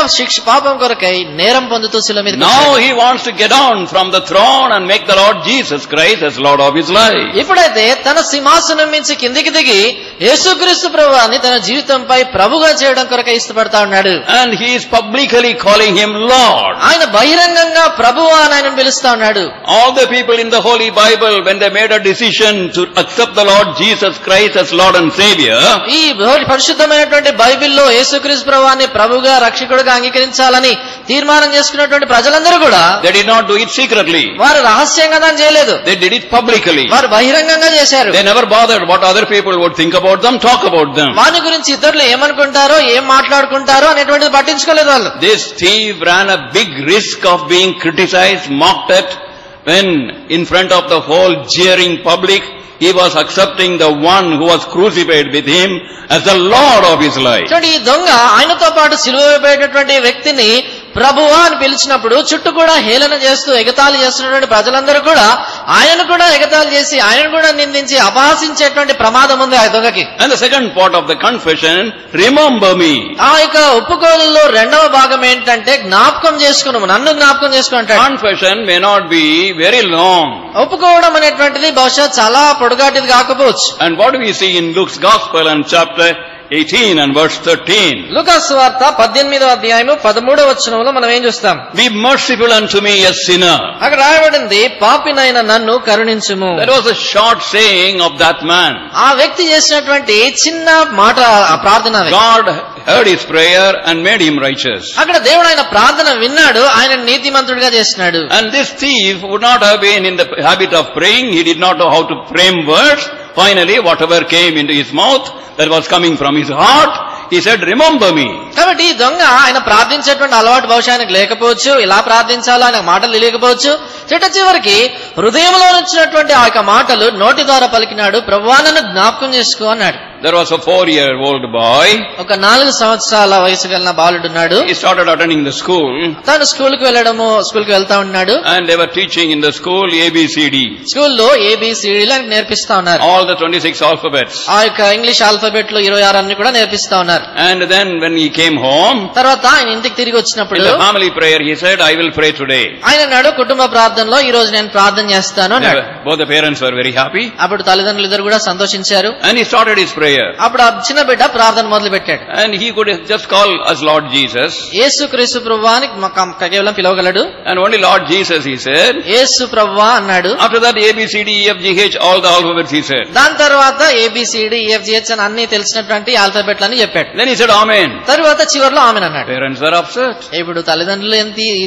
పాపం కొరకై నేరం పొందుతూ శిలువ మీద. Now he wants to get down from the throne and make the Lord Jesus Christ as Lord of his life. ఇప్పుడైతే తన సింహాసనం నుంచి కిందికి దిగి యేసుక్రీస్తు ప్రభువుని తన జీవితంపై ప్రభుగా చేయడం కొరకై ఇష్టపడతా ఉన్నాడు. And he is publicly calling him Lord. ఆయన బహిరంగంగా ప్రభువు అని ఆయన పిలుస్తా ఉన్నాడు. All the people in the Holy Bible, when they made a decision to accept the Lord Jesus Christ as Lord and Savior, ఈ పరిశుద్ధమైనటువంటి బైబిల్లో యేసుక్రీస్తు ప్రభువుని ప్రభుగా, రక్షకుడిగా అంగీకరించాలని తీర్మానం చేసుకున్నటువంటి ప్రజలందరూ కూడా they did not do it secretly. వారు రహస్యంగా దాన్ని చేయలేదు. They did it publicly. వారు బహిరంగంగా చేశారు. They never bothered what other people would think about them, talk about them. వారి గురించి ఇతరులు ఏమనుకుంటారో, ఏం మాట్లాడుకుంటారో అనేటువంటిది పట్టించుకోలేదు వాళ్ళు. This thief ran a big risk of being criticized, mocked at, when in front of the whole jeering public he was accepting the one who was crucified with him as the Lord of his life. చూడండి, ఈ దొంగ ఆయనతో పాటు సిలువ వేయబడేటటువంటి వ్యక్తిని ప్రభువా అని పిలిచినప్పుడు చుట్టూ కూడా హేళన చేస్తూ ఎగతాళి చేస్తున్నటువంటి ప్రజలందరూ కూడా ఆయనను కూడా ఎగతాళి చేసి, ఆయనను కూడా నిందించి అపహాసించేటువంటి ప్రమాదం ఉంది ఆ దొంగకి. And the second part of the confession, remember me. ఆ యొక్క ఒప్పుకోలులో రెండవ భాగం ఏంటంటే జ్ఞాపకం చేసుకున్నాము, నన్ను జ్ఞాపకం చేసుకుంటాడు. Confession may not be very long. ఒప్పుకోవడం అనేటువంటిది బహుశా చాలా పొడుగాటిది కాకపోవచ్చు. And what do we see in Luke's Gospel and chapter 18 and verse 13? లూకా సువార్త 18వ అధ్యాయము 13వ వచనంలో మనం ఏం చూస్తాం? Be merciful unto me, a sinner. అక్కడ రాయబడింది, పాపినైన నన్ను కరుణించుము. That was a short saying of that man. ఆ వ్యక్తి చేసినటువంటి చిన్న మాట, ఆ ప్రార్థన. God heard his prayer and made him righteous. అక్కడ దేవుడు ఆయన ప్రార్థన విన్నాడు, ఆయన నీతిమంతుడిగా చేసినాడు. And this thief would not have been in the habit of praying. He did not know how to frame words. Finally, whatever came into his mouth, that was coming from his heart, he said, remember me. కాబట్టి ఈ దొంగ ఆయన ప్రార్థించేటువంటి అలవాటు బహుశా ఆయనకు లేకపోవచ్చు, ఇలా ప్రార్థించాలో ఆయన మాటలు తెలియకపోవచ్చు. చిట్ట చివరికి హృదయంలో వచ్చినటువంటి ఆ యొక్క మాటలు నోటి ద్వారా పలికినాడు, ప్రభువా నన్ను జ్ఞాపకం చేసుకో అన్నాడు. There was a 4-year-old boy. ఒక 4 సంవత్సరాల వయసు కలిగిన బాలుడున్నాడు. He started attending the school. తను స్కూల్కి వెళ్తా ఉన్నాడు. And they were teaching in the school ABCD. స్కూల్లో ABCD నేర్పిస్తా ఉన్నారు. All the 26 alphabets. ఆ యొక్క ఇంగ్లీష్ ఆల్ఫాబెట్ లో 26 అన్ని కూడా నేర్పిస్తా ఉన్నారు. And then when he came home, తర్వాత ఆయన ఇంటికి తిరిగి వచ్చినప్పుడు, in the family prayer, he said, I will pray today. ఆయన అన్నాడు, కుటుంబ ప్రార్థనలో ఈ రోజు నేను ప్రార్థన చేస్తాను అన్నాడు. Both the parents were very happy. అప్పుడు తల్లిదండ్రులు ఇద్దరు కూడా సంతోషించారు. And he started his prayer. అప్పుడు ఆ చిన్న బిడ్డ ప్రార్థన మొదలు పెట్టాడు. And he could just call us Lord Jesus. యేసు క్రీస్తు ప్రభువా అని కేవలం పిలవగలడు. And only Lord Jesus, he said. యేసు ప్రభువా అన్నాడు. After that, ABCDEFGH, all the alphabets, he said. దాని తర్వాత ABCDEFGH అని అన్ని తెలిసినటువంటి ఆల్ఫాబెట్లని చెప్పాడు. Then he said, Amen. తర్వాత చివరిలో ఆమెన్ అన్నాడు. Parents were upset. ఇప్పుడు తల్లిదండ్రులు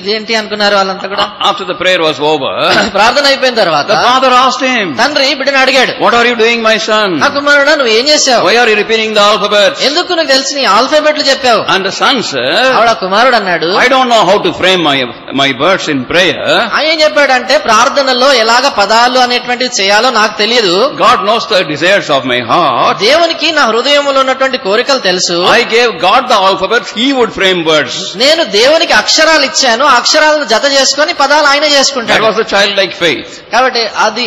ఇదేంటి అనుకున్నారు వాళ్ళంతా కూడా. After the prayer was over, ప్రార్థన అయిపోయిన తర్వాత the father asked him, తండ్రి బిడ్డను అడిగాడు, what are you doing, my son? నా కుమారుడా నువ్వు ఏం చేశావు? Why are you repeating the alphabets? ఎందుకు నీకు తెలిసిన ఆల్ఫాబెట్లు చెప్పావు? And the son said, ఆవిడ కుమారుడు అన్నాడు, I don't know how to frame my words in prayer. ఆయన ఏం చెప్పాడంటే ప్రార్థనలో ఎలాగ పదాలు అనేటువంటివి చేయాలో నాకు తెలియదు. God knows the desires of my heart. దేవునికి నా హృదయంలో ఉన్నటువంటి కోరికలు తెలుసు. I gave God the alphabets, he would frame words. నేను దేవునికి అక్షరాలు ఇచ్చాను, ఆ అక్షరాలను జత చేసుకొని పదాలు ఆయన చేసుకుంటాడు. That was a childlike faith. కాబట్టి అది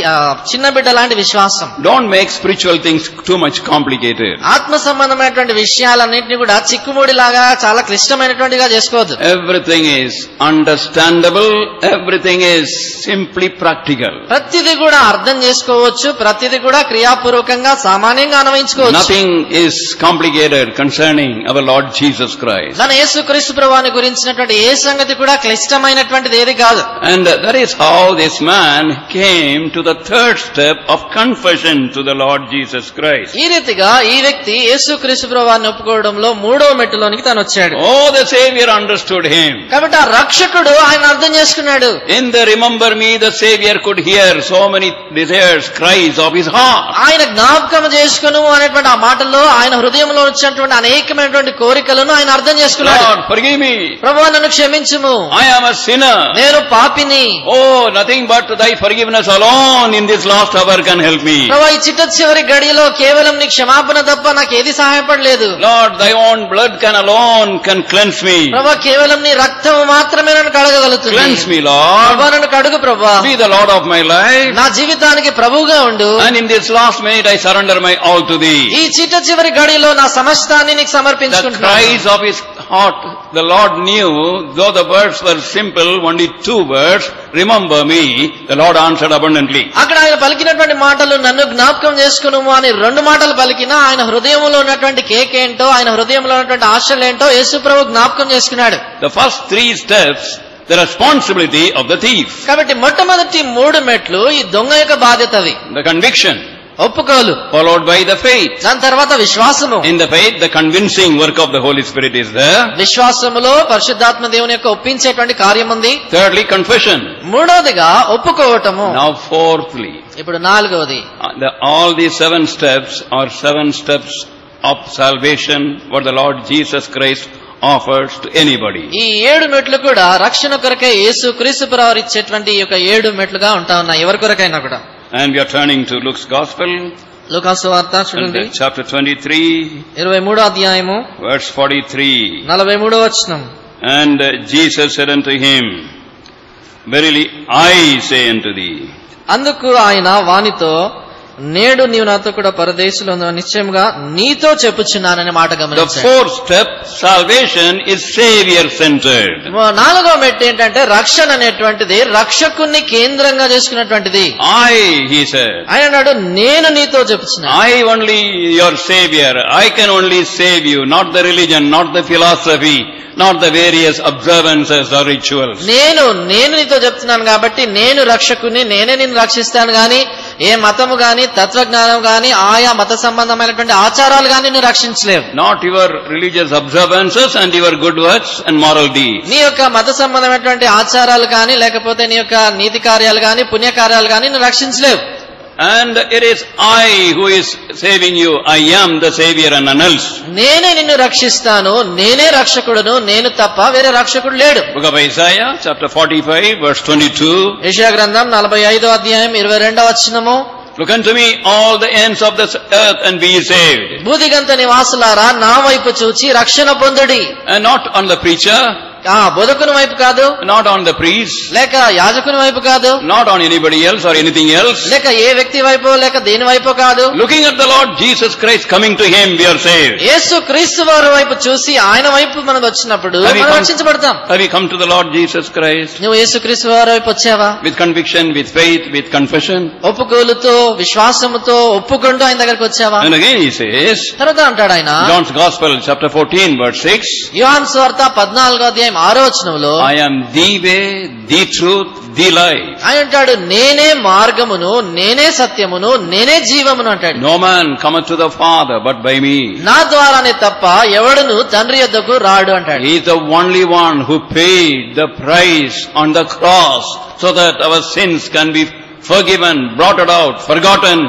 చిన్న బిడ్డ లాంటి విశ్వాసం. Don't make spiritual things too much complicated. ఆత్మ సంబంధమైనటువంటి విషయాలన్నింటినీ కూడా చిక్కుముడిలాగా చాలా క్లిష్టమైనటువంటిగా చేసుకోవద్దు. Everything is understandable, everything is simply practical. ప్రతిదీ కూడా అర్థం చేసుకోవచ్చు, ప్రతిదీ కూడా క్రియాపూర్వకంగా సామాన్యంగా అన్వయించుకోవచ్చు. Nothing is complicated concerning our Lord Jesus Christ. మన యేసుక్రీస్తు ప్రభువుని గురించినటువంటి ఏ సంగతి కూడా క్లిష్టమైనటువంటిది ఏది కాదు. And that is how this man came to the third step of confession to the Lord Jesus Christ. ఈ రీతిగా ఈ వ్యక్తి యేసుక్రీస్తు ప్రభువుని ఒప్పుకోవడంలో 3వ మెట్టులోనికి తాను వచ్చాడు. Oh, the Savior understood him. కాబట్టి ఆ రక్షకుడు ఆయన అర్థం చేసుకున్నాడు. In the remember me, the Savior could hear so many desires, cries of his heart. ఆయన జ్ఞాపకం చేసుకును అనేటువంటి ఆ మాటల్లో ఆయన హృదయంలో వచ్చినటువంటి అనేకమైనటువంటి కోరికలను ఆయన అర్థం చేసుకున్నాడు. Lord, forgive me. ప్రభువా నన్ను క్షమించుము. I am a sinner. నేను పాపిని. Oh, nothing but thy forgiveness alone in this last hour can help me. ప్రభువా ఈ చివరి గడియలో కేవలం నీ క్షమాపణ తప్ప నాకు ఏది సహాయపడలేదు. Lord, thy own blood alone can cleanse me. ప్రభువా కేవలం నీ రక్తం మాత్రమే నన్ను కడగగలుగుతుంది. Cleanse me, Lord. ప్రభువా నన్ను కడుగు ప్రభువా. Be the Lord of my life. నా జీవితానికి ప్రభువుగా ఉండు. And in this last minute I surrender my all to thee. ఈ చివరి గడియలో నా సమస్తాన్ని నీకు సమర్పించుకుంటున్నాను. The cries of his heart, the Lord knew, though the words were simple, only 2 words, remember me, the Lord answered abundantly. అక్కడ ఆయన పలికినటువంటి మాటలు నన్ను జ్ఞాపకం చేసుకునుము అని 2 మాటలు పలికినా ఆయన హృదయంలో ఉన్నటువంటి కేకేంటో, ఆయన హృదయంలో ఉన్నటువంటి ఆశలేంటో యేసు ప్రభు జ్ఞాపకం చేసుకున్నాడు. The first 3 steps, the responsibility of the thief. కాబట్టి మొట్టమొదటి 3 మెట్లు ఈ దొంగ యొక్క బాధ్యతవి. The conviction, ఒప్పుకోలు, followed by the faith. దాని తర్వాత విశ్వాసము. In the faith, the convincing work of the Holy Spirit is there. విశ్వాసములో పరిశుద్ధాత్మ దేవుని యొక్క ఒప్పించేటువంటి కార్యం ఉంది. Thirdly, confession. మూడవదిగా ఒప్పుకోవటము. Now fourthly, ఇప్పుడు 4వది. all these 7 steps are 7 steps of salvation what the Lord Jesus Christ offers to anybody. ఈ 7 మెట్లు కూడా రక్షణ కొరకే యేసు క్రీస్తు ప్రభువు ఇచ్చేటువంటి ఈ యొక్క 7 మెట్లుగా ఉంటా ఉన్నాయి ఎవరి కొరకైనా కూడా. And we are turning to Luke's Gospel. లూకా సువార్త చూడండి. Chapter 23. 23వ అధ్యాయము. Verse 43. 43వ వచనం. And Jesus said unto him, Verily I say unto thee. అందుకు ఆయన వానితో, నేడు నీవు నాతో కూడా పరదేశంలో నిశ్చయముగా నీతో చెప్పుచున్నాననే మాట The గమనించండి. 4th step, salvation is Savior centered. 4వ మెట్టు ఏంటంటే రక్షణ అనేటువంటిది రక్షకుణ్ణి కేంద్రంగా చేసుకున్నటువంటిది. He said. ఆయన అన్నాడు, నేను నీతో చెప్పుచున్నాను. I only your Savior. I can only save you, not the religion, not the philosophy, not the various observances or rituals. నేను నీతో చెప్తున్నాను కాబట్టి నేను రక్షకుని, నేనే నిన్ను రక్షిస్తాను గాని ఏ మతము గాని తత్వజ్ఞానం గాని ఆయా మత సంబంధమైనటువంటి ఆచారాలు గాని నిన్ను రక్షించలేవు. Not your religious observances and your good works and moral deeds. నీ యొక్క మత సంబంధమైనటువంటి ఆచారాలు గాని లేకపోతే నీ యొక్క నీతి కార్యాలు గాని పుణ్య కార్యాలు గాని నిన్ను రక్షించలేవు. And it is I who is saving you. I am the Savior and none else. నేనే నిన్ను రక్షిస్తాను, నేనే రక్షకుడును, నేను తప్ప వేరే రక్షకుడు లేడు. Book of Isaiah, chapter 45, verse 22. యెషయా గ్రంథం 45వ అధ్యాయం 22వ వచనము. Look unto me all the ends of this earth and be saved. భూదిగంత నివాసులారా నా వైపు చూచి రక్షణ పొందుడి. And not on the preacher, బోధకుని వైపు కాదు, not on the priest, లేక యాజకుని వైపు కాదు, not on anybody else or anything else. లేక ఏ వ్యక్తి వైపు లేక దేని వైపు కాదు. Looking at the Lord Jesus Christ, coming to Him, we are saved. యేసు క్రీస్తు వారి వైపు చూసి ఆయన వైపు మనం వచ్చినప్పుడు మనం రక్షించబడతాం. Have you come to the Lord Jesus Christ? నువ్వు యేసు క్రీస్తు వారి వైపు వచ్చావా? With conviction, with faith, with confession. ఒప్పుకోలుతో విశ్వాసముతో ఒప్పుకుంటూ ఆయన దగ్గరికి వచ్చావా? And again he says, తర్వాత అంటాడు ఆయన John's Gospel, chapter 14, verse 6. యోహాను సువార్త 14వ అధ్యాయం 6వ వచనంలో, I am the way, the truth, the life. ఆయన అంటాడు నేనే మార్గమును, నేనే సత్యమును, నేనే జీవమును అంటాడు. No man cometh to the Father but by me. నా ద్వారానే తప్ప ఎవడును తండ్రి యొద్దకు రాడు అంటాడు. He is the only one who paid the price on the cross so that our sins can be forgiven, blotted out, forgotten,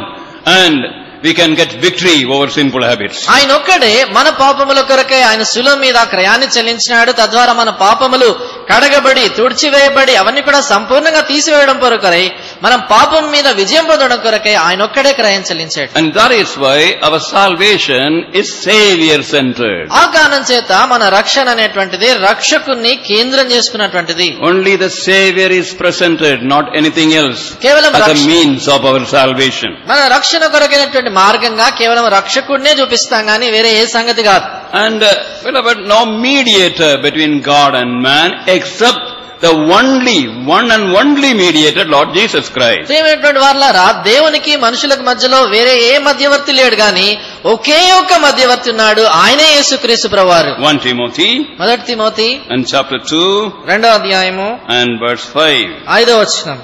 and we can get victory over sinful habits. ఆయన ఒక్కడే మన పాపముల కొరకై ఆయన శిలువ మీద క్రయాన్ని చెల్లించినాడు. తద్వారా మన పాపములు కడగబడి తుడిచివేయబడి అవన్నీ కూడా సంపూర్ణంగా తీసివేయడం కొరకై మనం పాపం మీద విజయం పొందడం కొరకై ఆయన ఒక్కడే క్రయం చెల్లించాడు. And that is why our salvation is Savior centered. ఆ కారణం చేత మన రక్షణ అనేటువంటిది రక్షకుని కేంద్రం చేసుకున్నటువంటిది. Only the Savior is presented, not anything else, కేవలం as a means of our salvation. మన రక్షణ కొరకైనటువంటి మార్గంగా కేవలం రక్షకుడినే చూపిస్తాం గానీ వేరే ఏ సంగతి కాదు. And beloved, no mediator between God and man except the one and only mediator, Lord Jesus Christ. ప్రియమైనటువంటి వారలారా, దేవునికి మనుషులకు మధ్యలో వేరే ఏ మధ్యవర్తి లేడు గాని ఒకే ఒక మధ్యవర్తి ఉన్నాడు, ఆయనే యేసుక్రీస్తు ప్రభువారు. 1 Timothy, మొదటి తిమోతి and chapter 2, 2వ అధ్యాయము and verse 5. 5వ వచనం.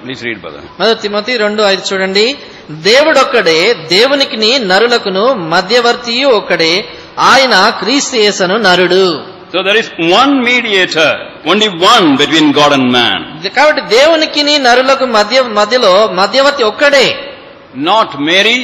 Please read, brother. మొదటి తిమోతి 2:5 చూడండి. దేవుడొక్కడే, దేవునికిని నరులకును మధ్యవర్తియు ఒక్కడే, ఆయన క్రీస్తు యేసును నరుడు. So there is one mediator, only one between God and man. కాబట్టి దేవునికిని నరులకు మధ్యలో మధ్యవర్తి ఒక్కడే. Not Mary,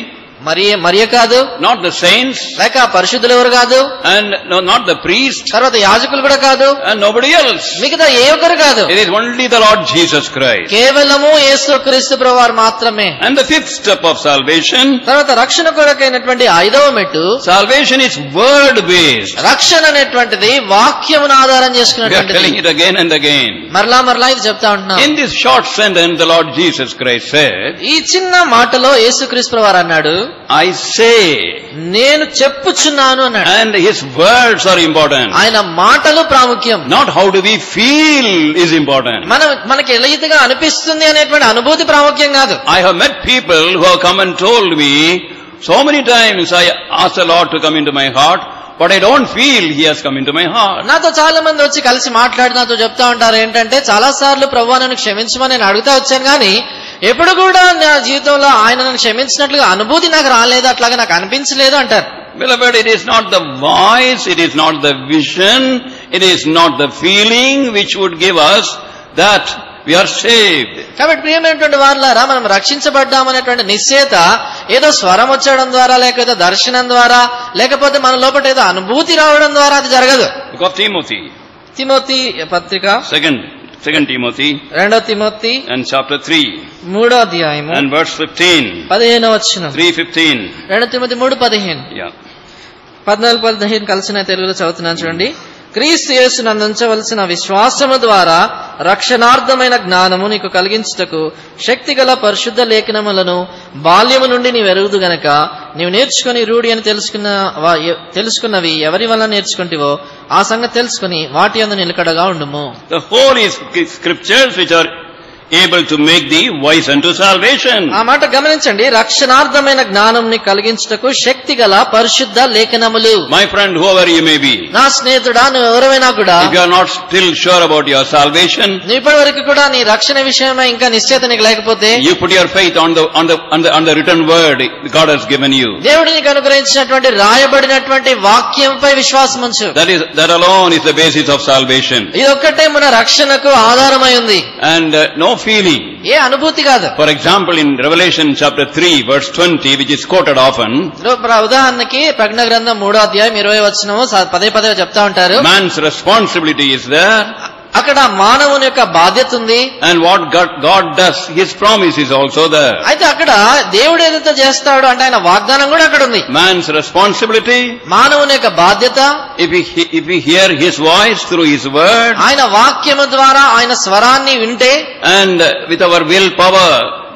మరియ కాదు, not the saints, లేక పరిశుద్ధులు ఎవరు కాదు, and no, not the priest, తర్వాత యాజకులు కూడా కాదు, and nobody else. మిగతా ఏ ఒక్కరు కాదు. It is only the Lord Jesus Christ. కేవలము యేసుక్రీస్తు ప్రభువారు మాత్రమే. And the fifth step of salvation, తర్వాత రక్షణ కొరకైనటువంటి 5వ మెట్టు, salvation is word based. రక్షణ అనేటువంటిది వాక్యమును ఆధారం We are చేసుకున్నటువంటిది. telling it again and again. మరలా ఇది చెప్తా ఉంటున్నాం. In this short sentence, the Lord Jesus Christ said, ఈ చిన్న మాటలో యేసుక్రీస్తు ప్రభువారు అన్నాడు, I say, నేను చెప్పుచున్నాను అన్నాడు. and His words are important. ఆయన మాటలు ప్రాముఖ్యం. Not how do we feel is important. మనకి ఎలా ఇదిగా అనిపిస్తుంది అనేటువంటి అనుభూతి ప్రాముఖ్యం కాదు. I have met people who have come and told me, so many times I asked the Lord to come into my heart, but I don't feel He has come into my heart. నాతో చాలా మంది వచ్చి కలిసి మాట్లాడి నాతో చెప్తా ఉంటారు ఏంటంటే, చాలా సార్లు ప్రభువా నన్ను క్షమించమని నేను అడుగుతా వచ్చాను కానీ ఎప్పుడు కూడా నా జీవితంలో ఆయన నన్ను క్షమించినట్లుగా అనుభూతి నాకు రాలేదు, అట్లాగా నాకు అనిపించలేదు అంటారు. Beloved, it is not the voice, it is not the vision, it is not the feeling which would give us that we are saved. కాబట్టి ప్రియమైనటువంటి వారులారా, మనం రక్షించబడ్డామనేటువంటి నిశ్చయత ఏదో స్వరం వచ్చడం ద్వారా, లేకపోతే దర్శనం ద్వారా, లేకపోతే మన లోపల ఏదో అనుభూతి రావడం ద్వారా అది జరగదు. Book of Timothy, తిమోతి పత్రిక 2 Timothy, 2 తిమోతి and chapter 3, 3వ అధ్యాయము and verse 15. 15వ వచనం. 3:15. 2 తిమోతి 3:15. Yeah. 14-15 కలిసిన తెలుగులో చదువుతున్నాను చూడండి. క్రీస్తు యేసునందు ఉంచవలసిన విశ్వాసము ద్వారా రక్షణార్థమైన జ్ఞానము నీకు కలిగించుటకు శక్తిగల పరిశుద్ధ లేఖనములను బాల్యము నుండి నీవు ఎరుగుదు గనక నీవు నేర్చుకుని రూఢి అని తెలుసుకున్నవి ఎవరి వల్ల నేర్చుకుంటివో ఆ సంగతి తెలుసుకుని వాటి యందు నిలకడగా ఉండుము. The holy scriptures which are able to make thee wise unto salvation. ఆ మాట గమనించండి, రక్షణార్థమైన జ్ఞానంని కలిగించుటకు శక్తి గల పరిశుద్ధ లేఖనములు. My friend, whoever you may be, నా స్నేహితుడా, నువ్వు ఎవరైనా కూడా, if you are not still sure about your salvation, ఇప్పటి వరకు కూడా నీ రక్షణ విషయమై ఇంకా నిశ్చయత నీకు లేకపోతే, you put your faith on the written word God has given you. దేవుడు నీకు అనుగ్రహించినటువంటి రాయబడినటువంటి వాక్యంపై విశ్వాసం ఉంచు. That alone is the basis of salvation. ఇది ఒక్కటే మన రక్షణకు ఆధారమై ఉంది. And no feeling. ఏ అనుభూతి కాదు. For example, in Revelation chapter 3 verse 20, which is quoted often, ఉదాహరణకి ప్రకటన గ్రంథం 3వ అధ్యాయం 20వ వచనము పదే పదే చెప్తా ఉంటారు. Man's responsibility is there. అక్కడ మానవుని యొక్క బాధ్యత ఉంది. And what God does, His promise is also there. అయితే అక్కడ దేవుడు ఏదైతే చేస్తాడో అంటే ఆయన వాగ్దానం కూడా అక్కడ ఉంది. Man's responsibility, మానవుని యొక్క బాధ్యత, if we hear His voice through His word, ఆయన వాక్యము ద్వారా ఆయన స్వరాన్ని వింటే, and with our will power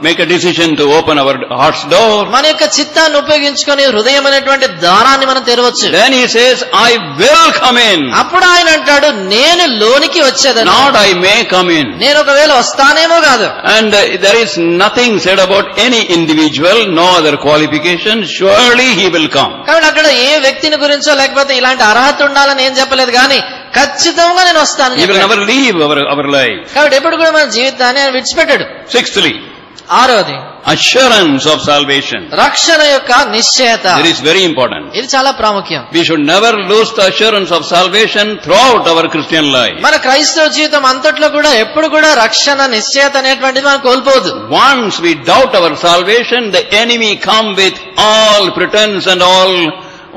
make a decision to open our heart's door, మన యొక్క చిత్తాన్ని ఉపయోగించుకొని హృదయం అనేటువంటి ద్వారాన్ని మనం తెరవచ్చు. then He says, I will come in. అప్పుడు ఆయన అంటాడు, నేను లోనికి వచ్చేదని, not I may come in. నేను ఒకవేళ వస్తానేమో కాదు. And there is nothing said about any individual, no other qualification. Surely He will come. కాబట్టి అక్కడ ఏ వ్యక్తిని గురించో లేకపోతే ఇలాంటి అర్హత ఉండాలని ఏం చెప్పలేదు, కానీ ఖచ్చితంగా నేను వస్తాను. He will never leave our life. కాబట్టి ఎప్పుడు కూడా మన జీవితాన్ని ఆయన విడిచిపెట్టాడు. Sixthly, ఆరోది assurance of salvation. రక్షణ యొక్క నిశ్చయత. It is very important. ఇది చాలా ప్రాముఖ్యం. We should never lose the assurance of salvation throughout our Christian life. మన క్రైస్తవ జీవితం అంతట్లో కూడా ఎప్పుడు కూడా రక్షణ నిశ్చయత అనేటువంటిది మనం కోల్పోదు. Once we doubt our salvation, the enemy come with all pretense and all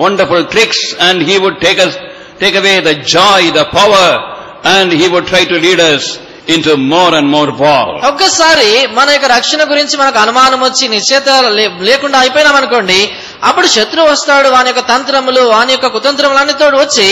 wonderful tricks, and he would take away the joy, the power, and he would try to lead us into more and more fall. ఒక్కసారి మన యొక్క రక్షణ గురించి మనకు అనుమానం వచ్చి నిశ్చయత లేకుండా అయిపోయినాం అనుకోండి, అప్పుడు శత్రువు వస్తాడు, వాని యొక్క తంత్రములు, వాని యొక్క కుతంత్రములన్నితో వచ్చి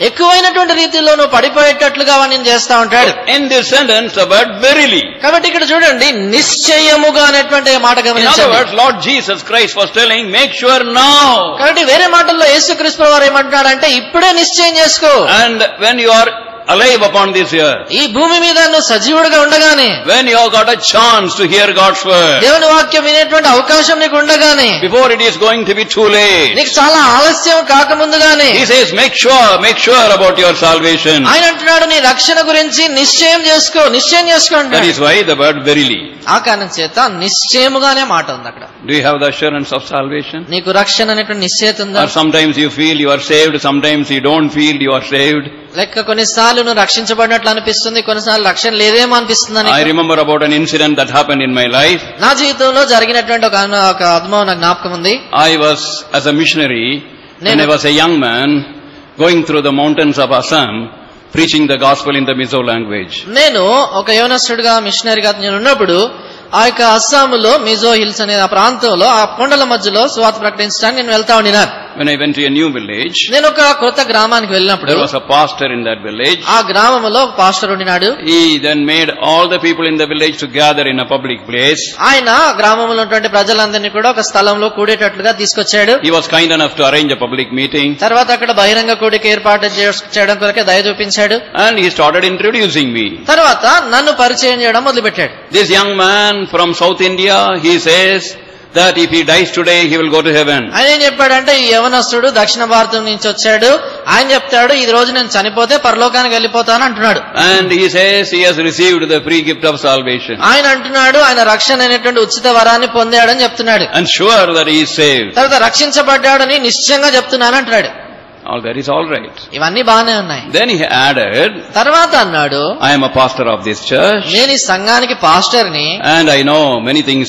ఎక్కువైనటువంటి రీతిలో నువ్వు పడిపోయేటట్లుగా వాడిని చేస్తా ఉంటాడు. In this sentence, the word verily. కాబట్టి ఇక్కడ చూడండి, నిశ్చయముగా అనేటువంటి మాట గమనించండి. In other words, Lord Jesus Christ was telling, make sure now. కాబట్టి వేరే మాటల్లో యేసుక్రీస్తు వారు ఏమంటున్నాడంటే, ఇప్పుడే నిశ్చయం చేసుకో. And when you are alive upon this earth, ఈ భూమి మీద నువ్వు సజీవుడిగా ఉండగానే, when you have got a chance to hear God's word, దేవుని వాక్యం వినేటువంటి అవకాశం నీకు ఉండగానే, before it is going to be too late, నీకు చాలా ఆలస్యం కాకముందుగానే, He says, make sure about your salvation. ఆయన అంటున్నాడు, నీ రక్షణ గురించి నిశ్చయం చేసుకోండి. That is why the word verily. ఆ కారణం చేత నిశ్చయముగానే మాట ఉంది అక్కడ. Do you have the assurance of salvation? నీకు రక్షణ అనేటువంటి నిశ్చయత ఉందా? Or sometimes you feel you are saved, sometimes you don't feel you are saved. లెక్క కొన్నిసార్లు నువ్వు రక్షించబడినట్లు అనిపిస్తుంది, కొన్నిసార్లు రక్షణ లేదేమో అనిపిస్తుంది. I remember about an incident that happened in my life. నా జీవితంలో జరిగినటువంటి ఒక అనుభవం నాకు జ్ఞాపకం ఉంది. I was as a missionary when I was a young man going through the mountains of Assam preaching the gospel in the Mizo language. నేను ఒక యవనస్తుడిగా మిషనరీగా నేను ఉన్నప్పుడు ఆ యొక్క అస్సాములో మిజో హిల్స్ అనే ఆ ప్రాంతంలో ఆ కొండల మధ్యలో సువార్త ప్రకటించడానికి నేను వెళ్తా ఉండినాను. When I went to a new village, నేను ఒక కొత్త గ్రామానికి వెళ్ళినప్పుడు there was a pastor in that village. ఆ గ్రామంలో ఒక pastor ఉండినాడు. He then made all the people in the village to gather in a public place. ఆయన గ్రామంలో ఉన్నటువంటి ప్రజలందరినీ కూడా ఒక స్థలంలో కూడేటట్లుగా తీసుకొచ్చాడు. He was kind enough to arrange a public meeting. తర్వాత అక్కడ బహిరంగ కూడిక ఏర్పాటు చేయడం కొరకే దయ చూపించాడు. And he started introducing me. తర్వాత నన్ను పరిచయం చేయడం మొదలుపెట్టాడు. This young man from South India, he says that if he dies today, he will go to heaven. ఆయన ఏం చెప్పాడంటే, ఈ యవనస్తుడు దక్షిణ భారతం నుంచి వచ్చాడు, ఆయన చెప్తాడు ఈ రోజు నేను చనిపోతే పరలోకానికి వెళ్ళిపోతాను అంటున్నాడు. And he says he has received the free gift of salvation. ఆయన అంటున్నాడు ఆయన రక్షణ అనేటువంటి ఉచిత వరాన్ని పొందాడని చెప్తున్నాడు. And sure that he is saved. తర్వాత రక్షించబడ్డాడని నిశ్చయంగా చెప్తున్నాను అంటున్నాడు. All that is all right. ఇవన్నీ బానే ఉన్నాయి. Then he added, తర్వాత అన్నాడు, I am a pastor of this church. నేను ఈ సంఘానికి పాస్టర్ని. And I know many things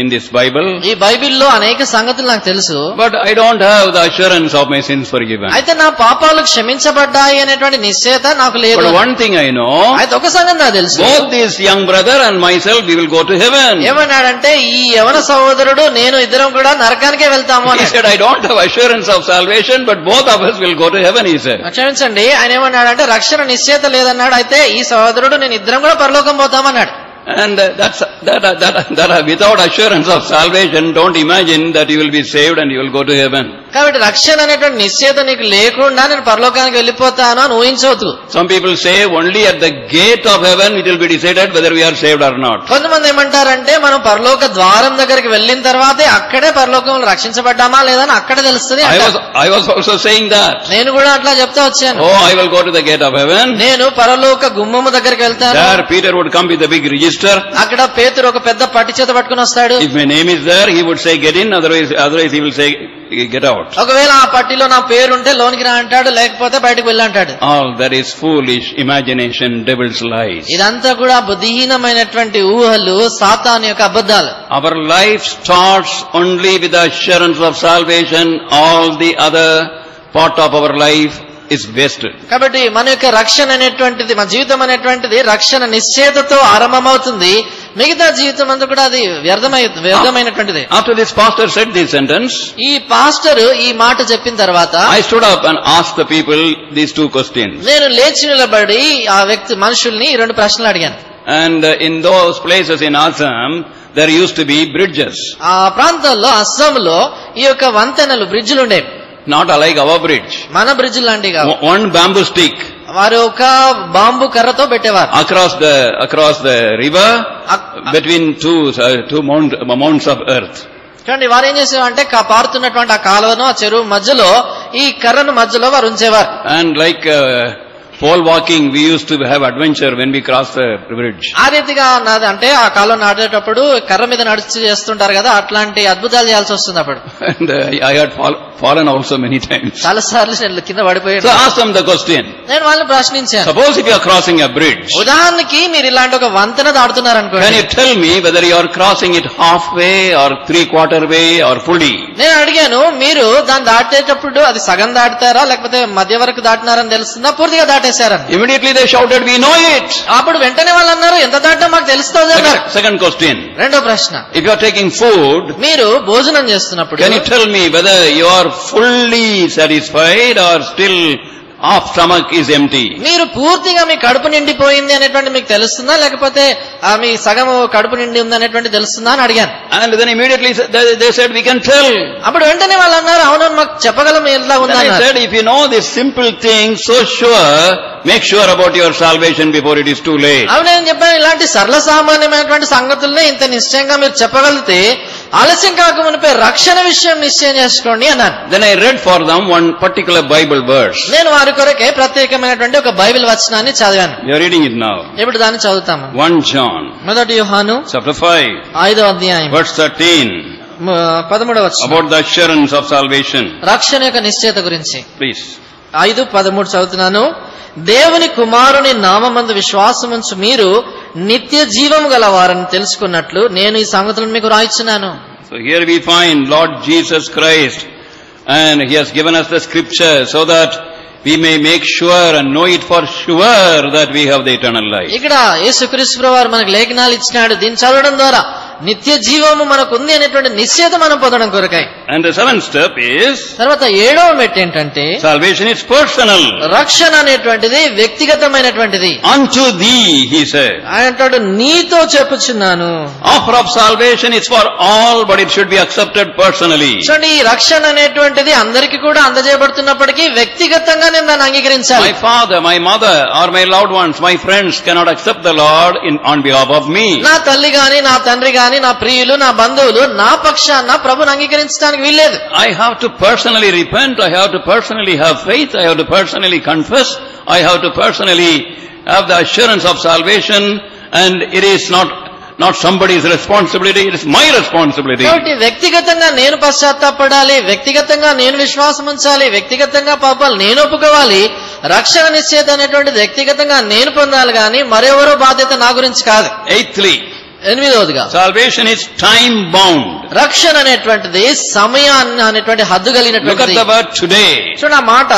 in this Bible. ఈ బైబిల్లో అనేక సంగతులు నాకు తెలుసు. But I don't have the assurance of my sins forgiven. అయితే నా పాపాలు క్షమించబడ్డాయి అనేటువంటి నిశ్చయత నాకు లేదు. But one thing I know, అయితే ఒక సంగతి నాకు తెలుసు, both this young brother and myself, we will go to heaven. ఏమన్నాడంటే, ఈ యవన సహోదరుడు నేను ఇద్దరం కూడా నరకానికే వెళ్తాము అని. He said, I don't have assurance of salvation, but both of us will go to heaven, he said. క్షమించండి, ఆయన ఏమన్నాడంటే రక్షణ నిశ్చయత లేదన్నాడు, అయితే ఈ సహోదరుడు నేను ఇద్దరం కూడా పరలోకం పోతామన్నాడు. And that without assurance of salvation, don't imagine that you will be saved and you will go to heaven. కాబట్టి రక్షణ అనేటువంటి నిశ్చయత నీకు లేకుండా నేను పరలోకానికి వెళ్ళిపోతాను అని ఊహించవద్దు. Some people say only at the gate of heaven it will be decided whether we are saved or not. కొంతమంది ఏమంటారంటే మనం పరలోక ద్వారం దగ్గరికి వెళ్ళిన తర్వాతే అక్కడే పరలోకంలో రక్షించబడ్డామా లేదా అని అక్కడే తెలుస్తుంది. I was also saying that. నేను కూడా అట్లా చెప్తా వచ్చాను. Oh, I will go to the gate of heaven. నేను పరలోక గుమ్మము దగ్గరికి వెళ్తాను. There Peter would come with a big register. అక్కడ పేతురు ఒక పెద్ద పట్టి చేత పట్టుకుని వస్తాడు. If my name is there, he would say get in, otherwise he will say get out. ఒకవేళ ఆ పట్టిలో నా పేరు ఉంటే లోనికి రా అంటాడు, లేకపోతే బయటకు వెళ్ళి అంటాడు. All that is foolish imagination, devil's lies. ఇదంతా కూడా బుద్ధిహీనమైనటువంటి ఊహలు, సాతాను యొక్క అబద్ధాలు. Our life starts only with the assurance of salvation. All the other part of our life is wasted. కాబట్టి మన యొక్క రక్షణ అనేటువంటిది, మన జీవితం అనేటువంటిది రక్షణ నిశ్చయతతో ఆరంభమవుతుంది. మిగతా జీవితం అంతా కూడా అది వ్యర్థమైనటువంటిది. After this pastor said this sentence, ఈ పాస్టర్ ఈ మాట చెప్పిన తర్వాత I stood up and asked the people these two questions. నేను లేచి నిలబడి ఆ మనుషుల్ని ఈ రెండు ప్రశ్నలు అడిగాను. And in those places in Assam, there used to be bridges. ఆ ప్రాంతాల్లో అస్సాంలో ఈ యొక్క వంతెనలు, బ్రిడ్జిలు ఉండేవి. Not like our bridge. మన బ్రిడ్జ్ లాంటివి కావు. One bamboo stick. వారు ఒక బాంబు కర్రతో పెట్టేవారు. Across the river, between two mounds of earth. చూడండి, వారు ఏం చేసేవారంటే పారుతున్నటువంటి ఆ కాలువను, ఆ చెరువు మధ్యలో ఈ కర్రను మధ్యలో వారు ఉంచేవారు. And like pole walking, we used to have adventure when we crossed the bridge. ఆ రీతిగా అంటే ఆ కాలువ నాటేటప్పుడు కర్ర మీద నడిచి చేస్తుంటారు కదా, అట్లాంటి అద్భుతాలు చేయాల్సి వస్తుంది అప్పుడు. And I had fallen also many times. చాలా సార్లు నేను కింద పడిపోయాను. So ask them the question. నేను వాళ్ళని ప్రశ్నించాను. Suppose if you are crossing a bridge, ఉదాహరణకి మీరు ఇలాంటి ఒక వంతెన దాటుతున్నారు అనుకోండి. Can you tell me whether you are crossing it halfway or 3/4 way or fully? నేను అడిగాను, మీరు దాన్ని దాటేటప్పుడు అది సగం దాటుతారా లేకపోతే మధ్య వరకు దాటినారని తెలుస్తుందా, పూర్తిగా దాటేశారని? Immediately they shouted, we know it. అప్పుడు వెంటనే వాళ్ళు అన్నారు, ఎంత దాటా మాకు తెలుస్తుంది అన్నారు. Second question. రెండో ప్రశ్న, if you are taking food, మీరు భోజనం చేస్తున్నప్పుడు can you tell me whether you are fully satisfied or still half stomach is empty? మీరు పూర్తిగా మీ కడుపు నిండిపోయింది అనేటువంటి మీకు తెలుస్తుందా లేకపోతే మీ సగం కడుపు నిండి ఉంది అనేటువంటి తెలుస్తుందా అని అడిగాను. And then immediately they said, we can tell. అప్పుడు వెంటనే వాళ్ళు అన్నారు, అవును మాకు చెప్పగలం ఎలా ఉందా. I said, if you know this simple thing so sure, make sure about your salvation before it is too late. అవును, నేను చెప్పాను, ఇలాంటి సరళ సామాన్యమైనటువంటి సంగతుల్ని ఇంత నిశ్చయంగా మీరు చెప్పగలిగితే ఆలస్యం కాకమునిపై రక్షణ విషయం నిశ్చయం చేసుకోండి అన్నాను. Then I read for them one particular Bible verse. నేను వారి కొరకే ప్రత్యేకమైనటువంటి ఒక బైబిల్ వచనాన్ని చదివాను. We are reading it now. ఇప్పుడు దాన్ని చదువుతాము. 1 John మొదటి యోహాను chapter 5 5వ అధ్యాయం verse 13 13వ వచనం. about the assurance of salvation. రక్షణ యొక్క నిశ్చయత గురించి. Please. 5:13 చదువుతున్నాను. దేవుని కుమారుని నామమందు విశ్వాసముంచు మీరు నిత్య జీవము గల వారని తెలుసుకున్నట్లు నేను ఈ సంగతులను మీకు రాయిచున్నాను. So here we find Lord Jesus Christ, and He has given us the scripture so that we may make sure and know it for sure that we have the eternal life. ఇక్కడ యేసుక్రీస్తు ప్రభువారు మనకు లేఖనాలు ఇచ్చినాడు. దీన్ని చదవడం ద్వారా నిత్య జీవము మనకు ఉంది అనేటువంటి నిశ్చయత మనం పొందడం కొరకై. And the seventh step is, తర్వాత 7వ మెట్టు ఏంటంటే salvation is personal. రక్షణ అనేటువంటిది వ్యక్తిగతమైనటువంటిది. Unto thee, he said. ఆయన అంటాడు, నీతో చెప్పుచున్నాను. Offer of salvation is for all, but it should be accepted personally. చూడండి, ఈ రక్షణ అనేటువంటిది అందరికీ కూడా అందజేయబడుతున్నప్పటికీ వ్యక్తిగతంగా నేను దాన్ని అంగీకరించాలి. My father, my mother, or my loved ones, my friends cannot accept the Lord on behalf of me. నా తల్లి గాని, నా తండ్రి గాని, నా ప్రియులు, నా బంధువులు నా పక్షాన ప్రభుని అంగీకరించడానికి వీల్లేదు. I have to personally repent, I have to personally have faith, I have to personally confess, I have to personally have the assurance of salvation, and it is not somebody's responsibility, it is my responsibility. కాబట్టి వ్యక్తిగతంగా నేను పశ్చాత్తాపడాలి, వ్యక్తిగతంగా నేను విశ్వాసం ఉంచాలి, వ్యక్తిగతంగా పాపాలు నేను ఒప్పుకోవాలి. రక్షణ నిశ్చయత అనేటువంటి వ్యక్తిగతంగా నేను పొందాలి గాని మరెవరో బాధ్యత నా గురించి కాదు. 8వదిగా salvation is time bound. రక్షణ అనేటువంటిది సమయాన్ని అనేటువంటి హద్దు కలిగినటువంటి. Look at the word today. చూడండి, ఆ మాట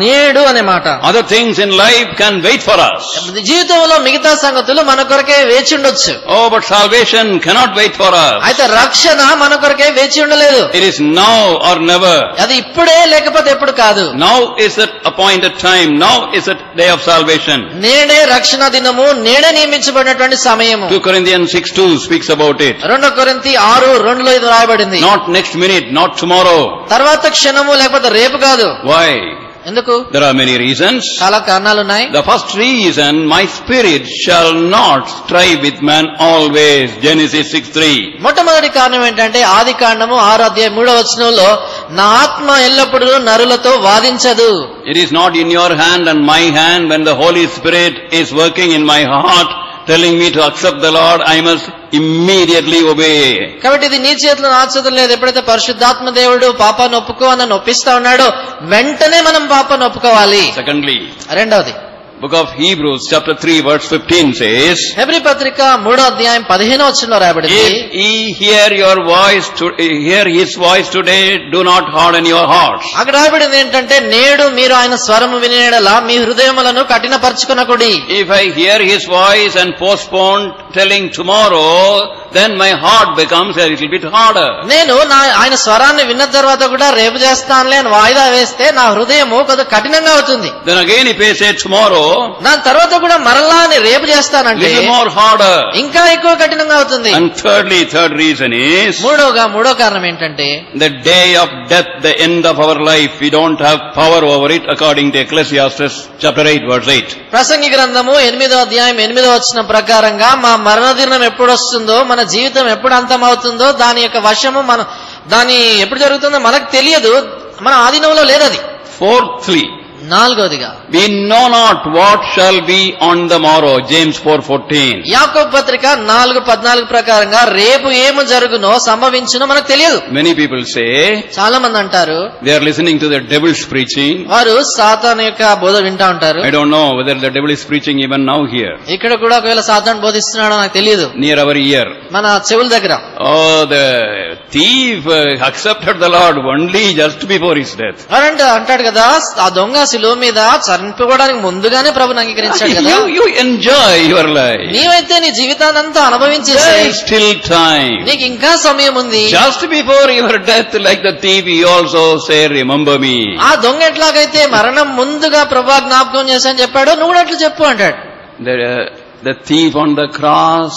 నేడు అనే మాట. Other things in life can wait for us. జీవితంలో మిగతా సంగతులు మన కొరకే వేచి ఉండొచ్చు. Oh, but salvation cannot wait for us. అయితే రక్షణ మన కొరకే వేచి ఉండలేదు. It is now or never. అది ఇప్పుడే లేకపోతే ఎప్పుడు కాదు. Now is the appointed time. Now is the day of salvation. నేడే రక్షణ దినము, నేడే నియమించబడినటువంటి సమయము. 2 Corinthians 6 6:2 speaks about it. 2 కొరింథీ 6:2లో ఇది రాయబడింది. Not next minute, not tomorrow. తర్వాత క్షణము లేకపోతే రేపు కాదు. Why? ఎందుకు? There are many reasons. చాలా కారణాలు ఉన్నాయి. The first reason, my spirit shall not strive with man always. Genesis 6:3. మొట్టమొదటి కారణం ఏంటంటే ఆది కాండము 6:3 నా ఆత్మ ఎల్లప్పుడూ నరులతో వాదించదు. It is not in your hand and my hand when the Holy Spirit is working in my heart, telling me to accept the Lord, I must immediately obey. కాబట్టి ఇది నీ చేతిలో నా చేతిలో లేదు. ఎప్పుడైతే పరిశుద్ధాత్మ దేవుడు పాపాన్ని ఒప్పుకో అని ఒప్పిస్తా ఉన్నాడో వెంటనే మనం పాపాన్ని ఒప్పుకోవాలి. Secondly, రెండవది, book of Hebrews chapter 3 verse 15 says, Hebrew పత్రిక 3:15 రాయబడింది. If ye hear his voice today, do not harden your hearts. అక్కడ రాయబడింది ఏంటంటే నేడు మీరు ఆయన స్వరము వినేడలా మీ హృదయములను కఠినపరచుకొనకుడి. If I hear his voice and postpone telling tomorrow, then my heart becomes a little bit harder. నేను ఆయన స్వరాన్ని విన్న తర్వాత కూడా రేపు చేస్తానులే అని వాయిదా వేస్తే నా హృదయము కొద్దిగా కఠినంగా అవుతుంది. Then again if I say tomorrow, దాని తర్వాత కూడా మరలా రేపు చేస్తానంటే little more harder. ఇంకా ఎక్కువ కఠినంగా అవుతుంది. And thirdly, third reason is, మూడో కారణం ఏంటంటే the day of death, the end of our life, we don't have power over it according to Ecclesiastes chapter 8 verse 8. ప్రసంగి గ్రంథము 8:8 ప్రకారంగా మా మరణ దినం ఎప్పుడు వస్తుందో, మన జీవితం ఎప్పుడు అంతమవుతుందో, దాని యొక్క వశము దాని ఎప్పుడు జరుగుతుందో మనకు తెలియదు, మన ఆధీనంలో లేదది. Fourthly, నాలుగోదిగా, we know not what shall be on the morrow. James 4:14. యాకోబు పత్రిక 4:14 ప్రకారంగా రేపు ఏమి జరుగునో సంభవించునో మనకు తెలియదు. Many people say, చాలా మంది అంటారు, they are listening to the devil's preaching. వారు సాతాను యొక్క బోధ వింటా ఉంటారు. I don't know whether the devil is preaching even now here. ఇక్కడ కూడా ఒకవేళ సాతాను బోధిస్తున్నాడో నాకు తెలియదు. Near our ear. మన చెవుల దగ్గర. Oh, the thief accepted the Lord only just before his death. అంటాడు కదా, ఆ దొంగ శిలువ మీద చనిపోవడానికి ముందుగానే ప్రభుని అంగీకరించాడు కదా. You enjoy your life. నీవైతే నీ జీవితాన్ని అంతా అనుభవించేసి There is still time. నీకు ఇంకా సమయం ఉంది. Just before your death, like the thief, he also say, remember me. ఆ దొంగ ఎట్లాగైతే మరణం ముందుగా ప్రభువా జ్ఞాపకం చేశాను చెప్పాడో నువ్వు కూడా అట్లా చెప్పు అంటాడు. The thief on the cross,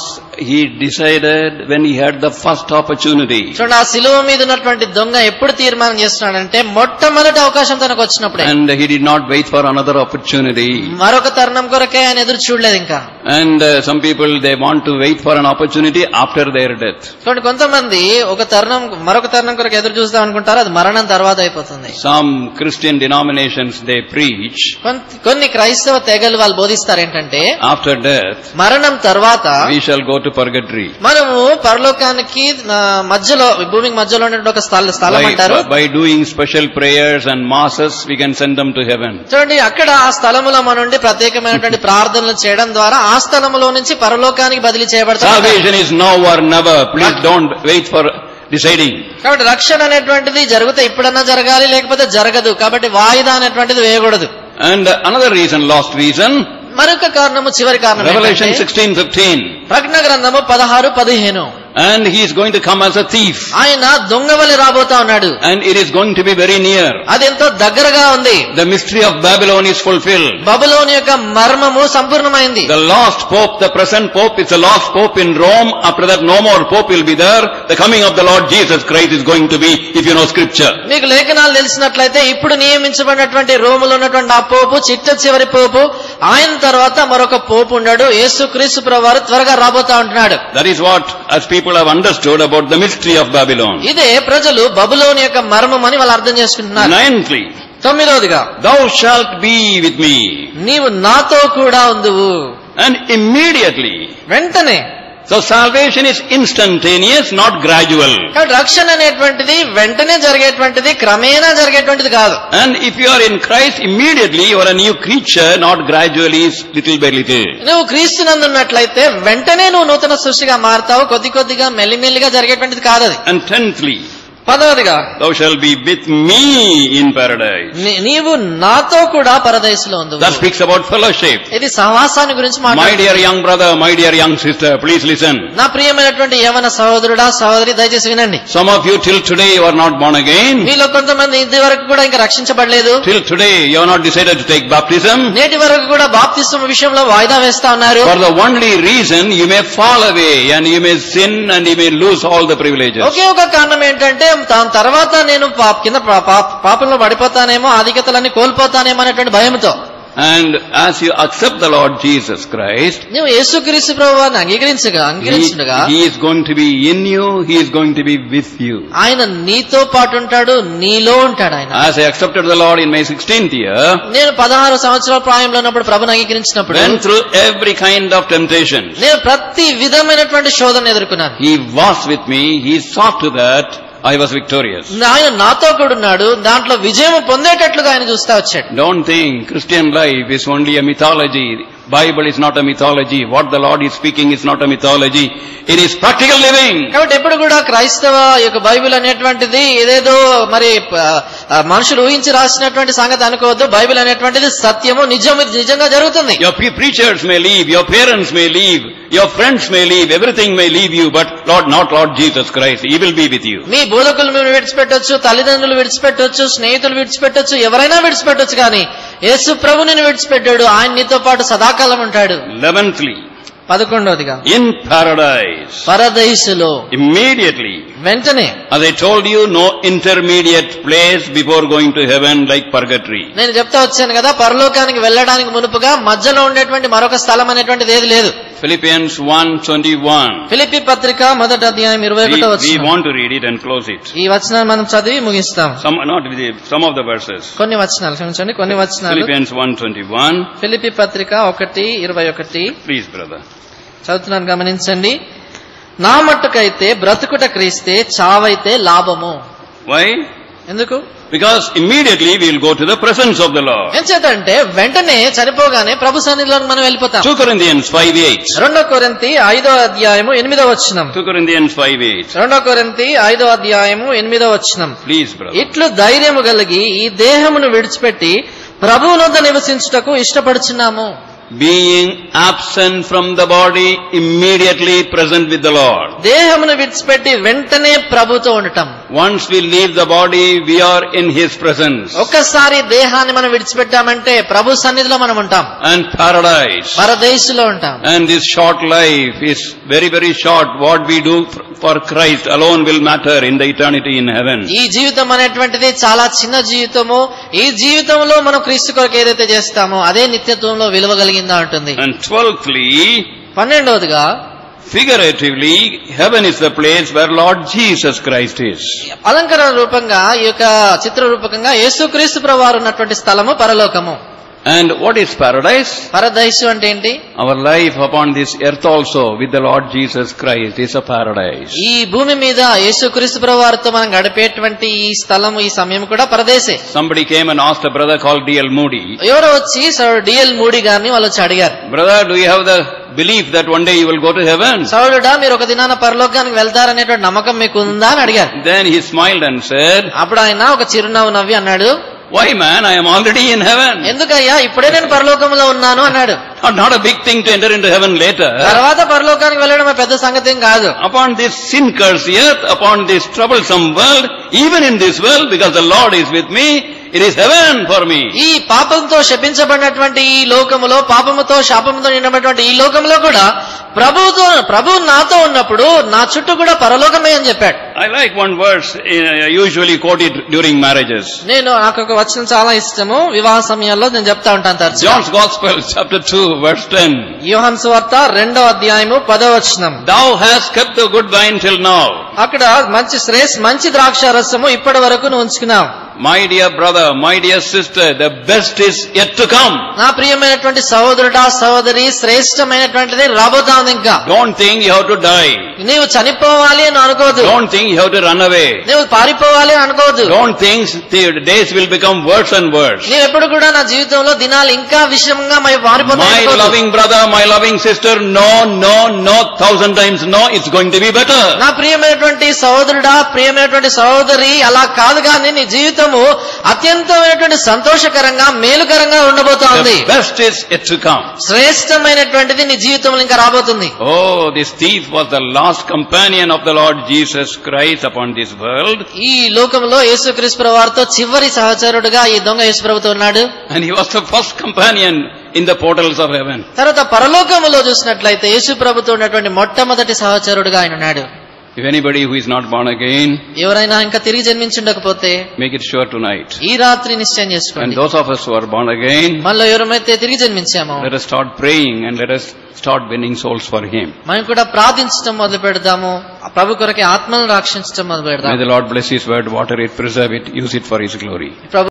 he decided when he had the first opportunity. చూడండి, ఆ శిలువ మీద ఉన్నటువంటి దొంగ ఎప్పుడు తీర్మానం చేస్తున్నాడంటే మొట్టమొదటి అవకాశం తనకు వచ్చినప్పుడే. And he did not wait for another opportunity. మరొక తరుణం కొరకే ఆయన ఎదురు చూడలేదు ఇంకా. And some people, they want to wait for an opportunity after their death. చూడండి, కొంతమంది మరొక తరుణం కొరకు ఎదురు చూస్తాం అనుకుంటారు, అది మరణం తర్వాత అయిపోతుంది. Some Christian denominations, they preach, కొన్ని క్రైస్తవ తెగలు వాళ్ళు బోధిస్తారు ఏంటంటే, after death మరణం తర్వాత we shall go to purgatory. మనము పరలోకానికి మధ్యలో, భూమికి మధ్యలో ఉండే ఒక స్థలం అంటారు. By doing special prayers and masses, we can send them to heaven. చూడండి, అక్కడ ఆ స్థలములో మన నుండి ప్రత్యేకమైనటువంటి ప్రార్థనలు చేయడం ద్వారా ఆ స్థలములో నుంచి పరలోకానికి బదిలీ చేయబడతారు. Salvation is now or never. Please don't wait for deciding. కాబట్టి రక్షణ అనేటువంటిది జరిగితే ఇప్పుడన్నా జరగాలి, లేకపోతే జరగదు. కాబట్టి వాయిదా అనేటువంటిది వేయకూడదు. And another reason, last reason, మరొక కారణము, చివరి కారణం, Revelation 16:15. ప్రకటన గ్రంథము 16:15. And he is going to come as a thief. ఆయన దొంగ వలె రాబోతా ఉన్నాడు. And it is going to be very near. అది ఎంతో దగ్గరగా ఉంది. The mystery of Babylon is fulfilled. బబులోను యొక్క మర్మము సంపూర్ణమైంది. The last pope, the present pope, is the last pope in Rome. After that, no more pope will be there. The coming of the Lord Jesus Christ is going to be, if you know scripture. మీకు లేఖనాలు తెలిసినట్లయితే ఇప్పుడు నియమించబడినటువంటి రోములో ఉన్నటువంటి ఆ పోపు చిట్ట చివరి పోపు, ఆయన తర్వాత మరొక పోపు ఉన్నాడు. యేసుక్రీస్తు ప్రభువారు త్వరగా రాబోతా ఉంటున్నాడు. That is what, as people have understood about the mystery of Babylon. ఇదే ప్రజలు బబులోను యొక్క మర్మం అని వాళ్ళు అర్థం చేసుకుంటున్నారు. Ninthly, 9వదిగా, thou shalt be with me. నీవు నాతో కూడా ఉందువు. And immediately. వెంటనే. So salvation is instantaneous, not gradual. కాబట్టి రక్షణ అనేటువంటిది వెంటనే జరిగేటువంటిది, క్రమేణా జరిగేటువంటిది కాదు. And if you are in Christ, immediately you are a new creature, not gradually, little by little. నువ్వు క్రీస్తునందు ఉన్నట్లయితే వెంటనే నువ్వు నూతన సృష్టిగా మారుతావు, కొద్ది కొద్దిగా మెల్లిమెల్లిగా జరిగేటువంటిది కాదు అది. And 10thly, పదవదిగా thou shalt be with me in paradise. నీవు నాతో కూడా పరదేశంలో ఉండు. That speaks about fellowship. ఇది సహవాసాన్ని గురించి My మాట్లాడుతుంది. dear young brother, my dear young sister, please listen. నా ప్రియమైనటువంటి యవన సహోదరుడా సహోదరి దయచేసి వినండి. Some of you till today you are not born again. మీలో కొంతమంది ఇది వరకు కూడా ఇంకా రక్షించబడలేదు. Till today you have not decided to take baptism. నేటి వరకు కూడా బాప్తిస్మ విషయంలో వాయిదా వేస్తా ఉన్నారు. For the only reason you may fall away and you may sin and you may lose all the privileges. ఒకే ఒక కారణం ఏంటంటే దాని తర్వాత నేను కింద పాపంలో పడిపోతానేమో, ఆధిక్యతలన్నీ కోల్పోతానేమో అనేటువంటి భయంతో. And as you accept the Lord Jesus Christ, నువ్వు యేసుక్రీస్తు ప్రభువుని అంగీకరించగా He is going to be in you, He is going to be with you. ఆయన నీతో పాటు ఉంటాడు, నీలో ఉంటాడు ఆయన. As I accepted the Lord in my 16th year, నేను 16 సంవత్సరాల ప్రాయంలో ఉన్నప్పుడు ప్రభుని అంగీకరించినప్పుడు went through every kind of temptation. నేను ప్రతి విధమైనటువంటి శోధన ఎదుర్కొన్నాను. He was with me, He saw to that I was victorious. ఆయన నాతో కూడా ఉన్నాడు, దాంట్లో విజయం పొందేటట్లుగా ఆయన చూస్తా వచ్చాడు. Don't think Christian life is only a mythology. Bible is not a mythology. What the Lord is speaking is not a mythology. It is practical living. కాబట్టి ఎప్పుడు కూడా క్రైస్తవ యొక్క బైబిల్ అనేటువంటిది ఏదేదో మరి మనుషులు ఊహించి రాసినటువంటి సంగతి అనుకోవద్దు. బైబిల్ అనేటువంటిది సత్యము, నిజంగా జరుగుతుంది. Your preachers may leave, your parents may leave, your friends may leave, everything may leave you, but not Lord Jesus Christ. He will be with you. మీ బోధకులు మీరు విడిచిపెట్టొచ్చు, తల్లిదండ్రులు విడిచిపెట్టొచ్చు, స్నేహితులు విడిచిపెట్టొచ్చు, ఎవరైనా విడిచిపెట్టొచ్చు, కానీ యేసు ప్రభు నిన్ను విడిచిపెట్టాడు. ఆయన నీతో పాటు సదాకాలం ఉంటాడు. 11thly, 11వదిగా in paradise, పరదేశులో immediately, వెంటనే, as I told you, no intermediate place before going to heaven like purgatory. నేను చెప్తా వచ్చాను కదా, పరలోకానికి వెళ్ళడానికి మునుపుగా మధ్యలో ఉండేటువంటి మరొక స్థలం అనేటువంటిది ఏది లేదు. Philippians 1:21. ఫిలిప్పీ పత్రిక 1వ అధ్యాయం 21వ We వచనం. want to read it and close it. ఈ వచనాన్ని మనం చదివి ముగిస్తాం. Some of the verses. కొన్ని వచనాలు క్షమించండి, కొన్ని వచనాలు. Philippians 1:21. ఫిలిప్పీ పత్రిక 1:21 Please, brother. చదువుతున్నాను, గమనించండి. నా మట్టుకైతే బ్రతుకుట క్రీస్తే, చావైతే లాభము. Why? ఎందుకు? Because immediately we will go to the presence of the Lord. ఎంచేతంటే వెంటనే చనిపోగానే ప్రభు సన్నిధిలోకి మనం వెళ్ళిపోతాం. 2 Corinthians 5:8. 2 కొరింథీ 5వ అధ్యాయము 8వ వచనం. 2 Corinthians 5:8. 2 కొరింథీ 5వ అధ్యాయము 8వ వచనం. Please, brother. ఇట్లు ధైర్యము కలిగి ఈ దేహమును విడిచిపెట్టి ప్రభువునొద్ద నివసించుటకు ఇష్టపడుచున్నాము. Being absent from the body, immediately present with the Lord. దేహమును విడిచిపెట్టి వెంటనే ప్రభుతో ఉండటం. Once we leave the body, we are in His presence. ఒక్కసారి దేహాన్ని మనం విడిచిపెట్టామంటే ప్రభు సన్నిధిలో మనం ఉంటాం. And paradise. పరదేశులో ఉంటాం. And this short life is very, very short. What we do for Christ alone will matter in the eternity in heaven. ఈ జీవితం అనేటువంటిది చాలా చిన్న జీవితము. ఈ జీవితంలో మనం క్రీస్తు కొరకు ఏదైతే చేస్తామో అదే నిత్యత్వంలో విలువ కలిగిందా ఉంటుంది. And 12thly, 12వదిగా, figuratively, heaven is the place where Lord Jesus Christ is. అలంకరణ రూపంగా, ఈ యొక్క చిత్ర రూపకంగా యేసుక్రీస్తు ప్రభువారు ఉన్నటువంటి స్థలము పరలోకము. And what is paradise? పరదేశం అంటే ఏంటి? Our life upon this earth also with the Lord Jesus Christ is a paradise. ఈ భూమి మీద యేసుక్రీస్తు ప్రభువారితో మనం గడిపేటువంటి ఈ స్థలం, ఈ సమయం కూడా పరదేశే. Somebody came and asked a brother called D.L. Moody. ఎవరో వచ్చి డిఎల్ మూడీ గారిని వాళ్ళు వచ్చి అడిగారు, Brother, do you have the belief that one day you will go to heaven? సౌలుడా, మీరు ఒక దినాన పరలోకానికి వెళ్తారనేటువంటి నమ్మకం మీకు ఉందా అని అడిగారు. Then he smiled and said, అప్పుడు ఆయన ఒక చిరునవ్వు నవ్వి అన్నాడు, why man, I am already in heaven. ఎందుకయ్యా, ఇప్పుడే నేను పరలోకంలో ఉన్నాను అన్నాడు. Not a big thing to enter into heaven later. తర్వాత పరలోకానికి వెళ్ళడం పెద్ద సంగతి ఏం కాదు. Upon this sin cursed earth, upon this troublesome world, even in this world, because the Lord is with me, it is heaven for me. ఈ పాపంతో శపించబడినటువంటి ఈ లోకములో, పాపముతో శాపముతో నిండినటువంటి ఈ లోకంలో కూడా ప్రభు నాతో ఉన్నప్పుడు నా చుట్టూ కూడా పరలోకమే అని చెప్పాడు. I like one verse usually quoted during marriages. నాకు ఒక వచనం చాలా ఇష్టము, వివాహ సమయాల్లో నేను చెప్తా ఉంటాను తరచుగా. John's Gospel chapter 2 verse 10. యోహాను సువార్త 2వ అధ్యాయము 10వ వచనం. Thou hast kept the good wine till now. అక్కడ మంచి ద్రాక్ష రసము ఇప్పటి వరకు నువ్వు ఉంచుకున్నావు. My dear brother, my dear sister, the best is yet to come. నా ప్రియమైనటువంటి సహోదరుడా, సహోదరి, శ్రేష్టమైనటువంటిది రాబోతా ఉంది ఇంకా. Don't think you have to die. నీవు చనిపోవాలి అని అనుకోదు. Don't think think you have to run away. నువ్వు పారిపోవాలి అనుకోవద్దు. Don't think the days will become worse and worse. నీవు ఎప్పుడు కూడా నా జీవితంలో దినాలు ఇంకా విషమంగా మారిపోతాయి. My loving brother, my loving sister, no, 1,000 times no, it's going to be better. నా ప్రియమైనటువంటి సహోదరుడా, ప్రియమైనటువంటి సహోదరి, అలా కాదు కానీ నీ జీవితము అత్యంతమైనటువంటి సంతోషకరంగా మేలుకరంగా ఉండబోతోంది. The best is yet to come. శ్రేష్టమైనటువంటిది నీ జీవితంలో ఇంకా రాబోతుంది. Oh, this thief was the last companion of the Lord Jesus Christ upon this world. ఈ లోకంలో యేసుక్రీస్తు వారితో చివరి సహచరుడుగా ఈ దొంగ యేసుప్రభుతో ఉన్నాడు. And he was the first companion in the portals of heaven. తర్వాత పరలోకములో చూసినట్లయితే యేసుప్రభుతో ఉన్నటువంటి మొట్టమొదటి సహచరుడుగా ఆయన ఉన్నాడు. If anybody who is not born again, ఎవరైనా ఇంకా తిరిగి జన్మించుండకపోతే make it sure tonight. ఈ రాత్రి నిశ్చయం చేసుకోండి. And those of us who are born again, మనలో ఎవరైతే తిరిగి జన్మించామో let us start praying and let us start winning souls for him. మనం కూడా ప్రార్థించడం మొదలు పెడదాము. ప్రభు కొరకే ఆత్మలను రక్షించడం మొదలు పెడదాం. May the Lord bless his word, water it, preserve it, use it for his glory.